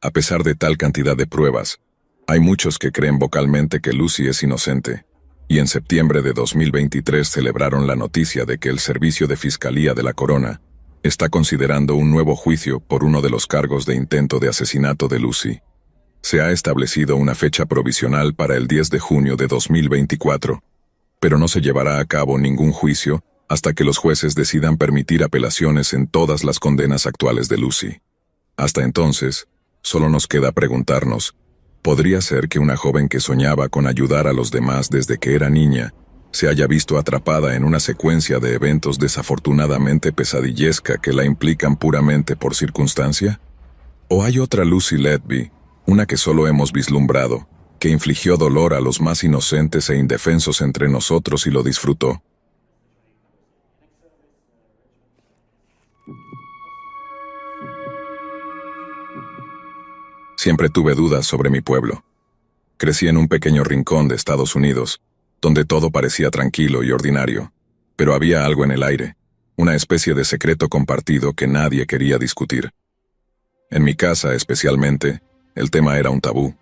A pesar de tal cantidad de pruebas, hay muchos que creen vocalmente que Lucy es inocente, y en septiembre de 2023 celebraron la noticia de que el Servicio de Fiscalía de la Corona está considerando un nuevo juicio por uno de los cargos de intento de asesinato de Lucy. Se ha establecido una fecha provisional para el 10 de junio de 2024, pero no se llevará a cabo ningún juicio hasta que los jueces decidan permitir apelaciones en todas las condenas actuales de Lucy. Hasta entonces, solo nos queda preguntarnos, ¿podría ser que una joven que soñaba con ayudar a los demás desde que era niña se haya visto atrapada en una secuencia de eventos desafortunadamente pesadillesca que la implican puramente por circunstancia? ¿O hay otra Lucy Letby, una que solo hemos vislumbrado, que infligió dolor a los más inocentes e indefensos entre nosotros y lo disfrutó? Siempre tuve dudas sobre mi pueblo. Crecí en un pequeño rincón de Estados Unidos, donde todo parecía tranquilo y ordinario, pero había algo en el aire, una especie de secreto compartido que nadie quería discutir. En mi casa, especialmente, el tema era un tabú.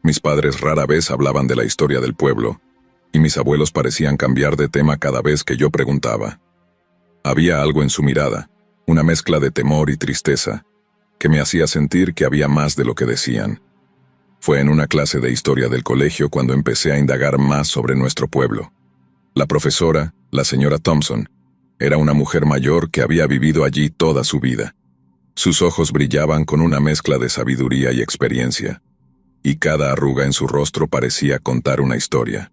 Mis padres rara vez hablaban de la historia del pueblo, y mis abuelos parecían cambiar de tema cada vez que yo preguntaba. Había algo en su mirada, una mezcla de temor y tristeza, que me hacía sentir que había más de lo que decían. Fue en una clase de historia del colegio cuando empecé a indagar más sobre nuestro pueblo. La profesora, la señora Thompson, era una mujer mayor que había vivido allí toda su vida. Sus ojos brillaban con una mezcla de sabiduría y experiencia, y cada arruga en su rostro parecía contar una historia.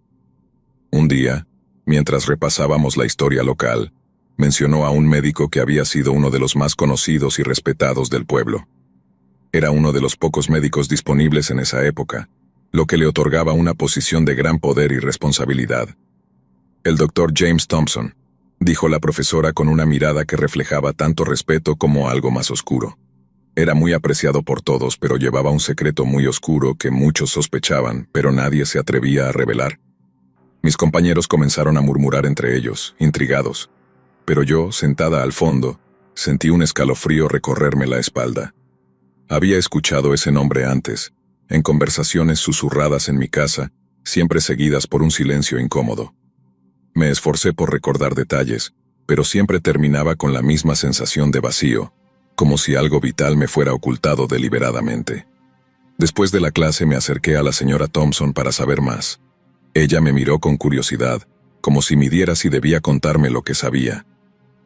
Un día, mientras repasábamos la historia local, mencionó a un médico que había sido uno de los más conocidos y respetados del pueblo. Era uno de los pocos médicos disponibles en esa época, lo que le otorgaba una posición de gran poder y responsabilidad. El doctor James Thompson, dijo la profesora con una mirada que reflejaba tanto respeto como algo más oscuro. Era muy apreciado por todos, pero llevaba un secreto muy oscuro que muchos sospechaban, pero nadie se atrevía a revelar. Mis compañeros comenzaron a murmurar entre ellos, intrigados, pero yo, sentada al fondo, sentí un escalofrío recorrerme la espalda. Había escuchado ese nombre antes, en conversaciones susurradas en mi casa, siempre seguidas por un silencio incómodo. Me esforcé por recordar detalles, pero siempre terminaba con la misma sensación de vacío, como si algo vital me fuera ocultado deliberadamente. Después de la clase me acerqué a la señora Thompson para saber más. Ella me miró con curiosidad, como si midiera si debía contarme lo que sabía.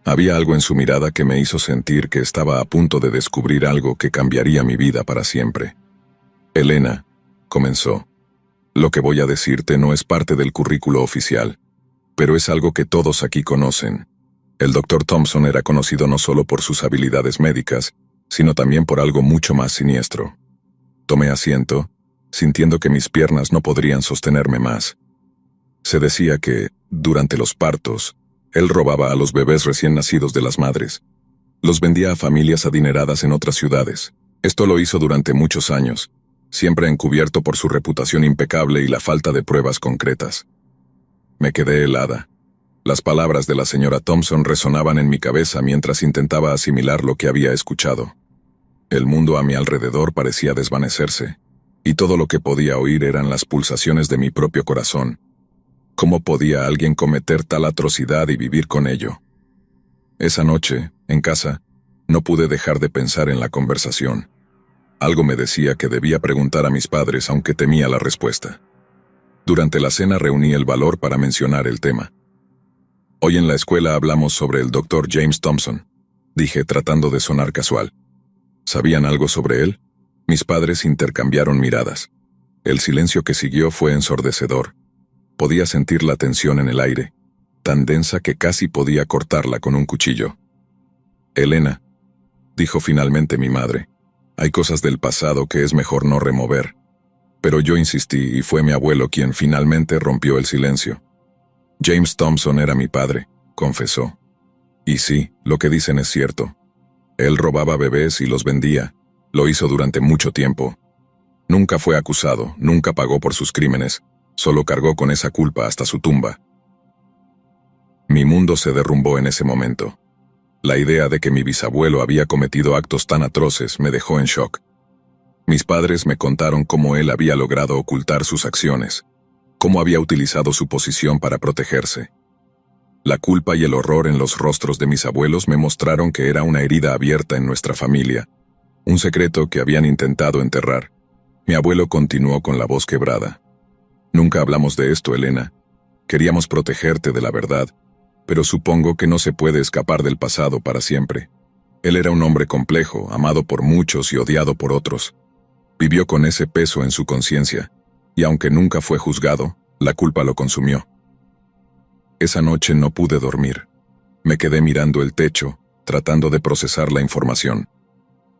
Había algo en su mirada que me hizo sentir que estaba a punto de descubrir algo que cambiaría mi vida para siempre. Elena, comenzó, lo que voy a decirte no es parte del currículo oficial, pero es algo que todos aquí conocen. El doctor Thompson era conocido no solo por sus habilidades médicas, sino también por algo mucho más siniestro. Tomé asiento, sintiendo que mis piernas no podrían sostenerme más. Se decía que, durante los partos, él robaba a los bebés recién nacidos de las madres. Los vendía a familias adineradas en otras ciudades. Esto lo hizo durante muchos años, siempre encubierto por su reputación impecable y la falta de pruebas concretas. Me quedé helada. Las palabras de la señora Thompson resonaban en mi cabeza mientras intentaba asimilar lo que había escuchado. El mundo a mi alrededor parecía desvanecerse, y todo lo que podía oír eran las pulsaciones de mi propio corazón. ¿Cómo podía alguien cometer tal atrocidad y vivir con ello? Esa noche, en casa, no pude dejar de pensar en la conversación. Algo me decía que debía preguntar a mis padres, aunque temía la respuesta. Durante la cena reuní el valor para mencionar el tema. Hoy en la escuela hablamos sobre el doctor James Thompson, dije tratando de sonar casual. ¿Sabían algo sobre él? Mis padres intercambiaron miradas. El silencio que siguió fue ensordecedor. Podía sentir la tensión en el aire, tan densa que casi podía cortarla con un cuchillo. Elena, dijo finalmente mi madre, hay cosas del pasado que es mejor no remover. Pero yo insistí y fue mi abuelo quien finalmente rompió el silencio. James Thompson era mi padre, confesó. Y sí, lo que dicen es cierto. Él robaba bebés y los vendía. Lo hizo durante mucho tiempo. Nunca fue acusado, nunca pagó por sus crímenes. Solo cargó con esa culpa hasta su tumba. Mi mundo se derrumbó en ese momento. La idea de que mi bisabuelo había cometido actos tan atroces me dejó en shock. Mis padres me contaron cómo él había logrado ocultar sus acciones, cómo había utilizado su posición para protegerse. La culpa y el horror en los rostros de mis abuelos me mostraron que era una herida abierta en nuestra familia, un secreto que habían intentado enterrar. Mi abuelo continuó con la voz quebrada. Nunca hablamos de esto, Elena. Queríamos protegerte de la verdad, pero supongo que no se puede escapar del pasado para siempre. Él era un hombre complejo, amado por muchos y odiado por otros. Vivió con ese peso en su conciencia, y aunque nunca fue juzgado, la culpa lo consumió. Esa noche no pude dormir. Me quedé mirando el techo, tratando de procesar la información.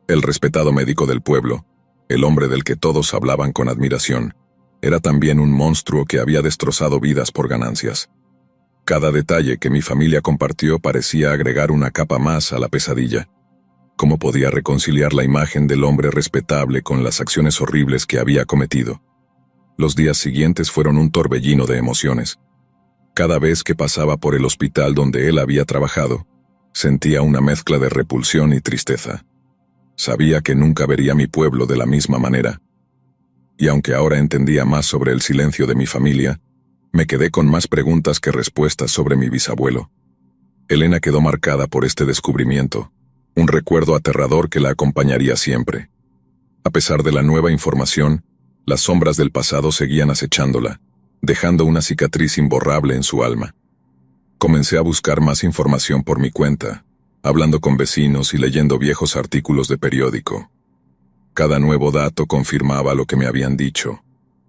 El respetado médico del pueblo, el hombre del que todos hablaban con admiración, era también un monstruo que había destrozado vidas por ganancias. Cada detalle que mi familia compartió parecía agregar una capa más a la pesadilla. ¿Cómo podía reconciliar la imagen del hombre respetable con las acciones horribles que había cometido? Los días siguientes fueron un torbellino de emociones. Cada vez que pasaba por el hospital donde él había trabajado, sentía una mezcla de repulsión y tristeza. Sabía que nunca vería mi pueblo de la misma manera. Y aunque ahora entendía más sobre el silencio de mi familia, me quedé con más preguntas que respuestas sobre mi bisabuelo. Elena quedó marcada por este descubrimiento, un recuerdo aterrador que la acompañaría siempre. A pesar de la nueva información, las sombras del pasado seguían acechándola, dejando una cicatriz imborrable en su alma. Comencé a buscar más información por mi cuenta, hablando con vecinos y leyendo viejos artículos de periódico. Cada nuevo dato confirmaba lo que me habían dicho,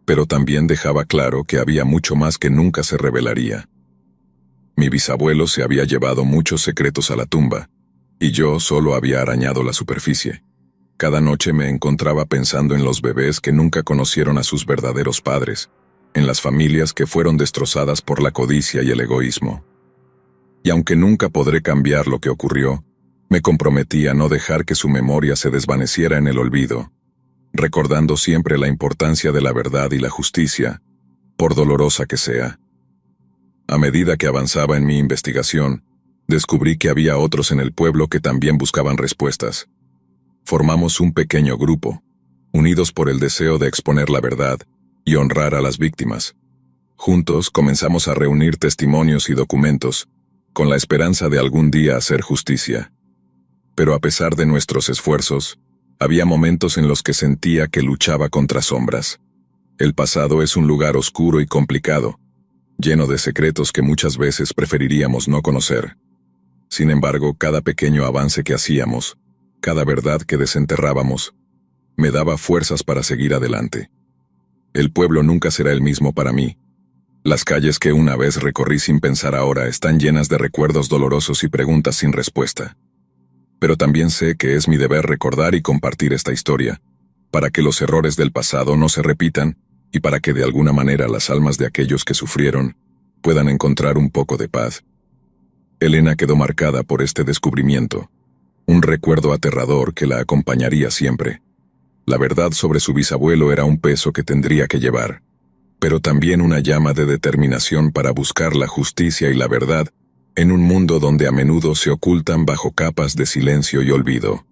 pero también dejaba claro que había mucho más que nunca se revelaría. Mi bisabuelo se había llevado muchos secretos a la tumba, y yo solo había arañado la superficie. Cada noche me encontraba pensando en los bebés que nunca conocieron a sus verdaderos padres, en las familias que fueron destrozadas por la codicia y el egoísmo. Y aunque nunca podré cambiar lo que ocurrió, me comprometí a no dejar que su memoria se desvaneciera en el olvido, recordando siempre la importancia de la verdad y la justicia, por dolorosa que sea. A medida que avanzaba en mi investigación, descubrí que había otros en el pueblo que también buscaban respuestas. Formamos un pequeño grupo, unidos por el deseo de exponer la verdad y honrar a las víctimas. Juntos comenzamos a reunir testimonios y documentos, con la esperanza de algún día hacer justicia. Pero a pesar de nuestros esfuerzos, había momentos en los que sentía que luchaba contra sombras. El pasado es un lugar oscuro y complicado, lleno de secretos que muchas veces preferiríamos no conocer. Sin embargo, cada pequeño avance que hacíamos, cada verdad que desenterrábamos, me daba fuerzas para seguir adelante. El pueblo nunca será el mismo para mí. Las calles que una vez recorrí sin pensar ahora están llenas de recuerdos dolorosos y preguntas sin respuesta. Pero también sé que es mi deber recordar y compartir esta historia, para que los errores del pasado no se repitan y para que de alguna manera las almas de aquellos que sufrieron puedan encontrar un poco de paz. Elena quedó marcada por este descubrimiento, un recuerdo aterrador que la acompañaría siempre. La verdad sobre su bisabuelo era un peso que tendría que llevar, pero también una llama de determinación para buscar la justicia y la verdad en un mundo donde a menudo se ocultan bajo capas de silencio y olvido.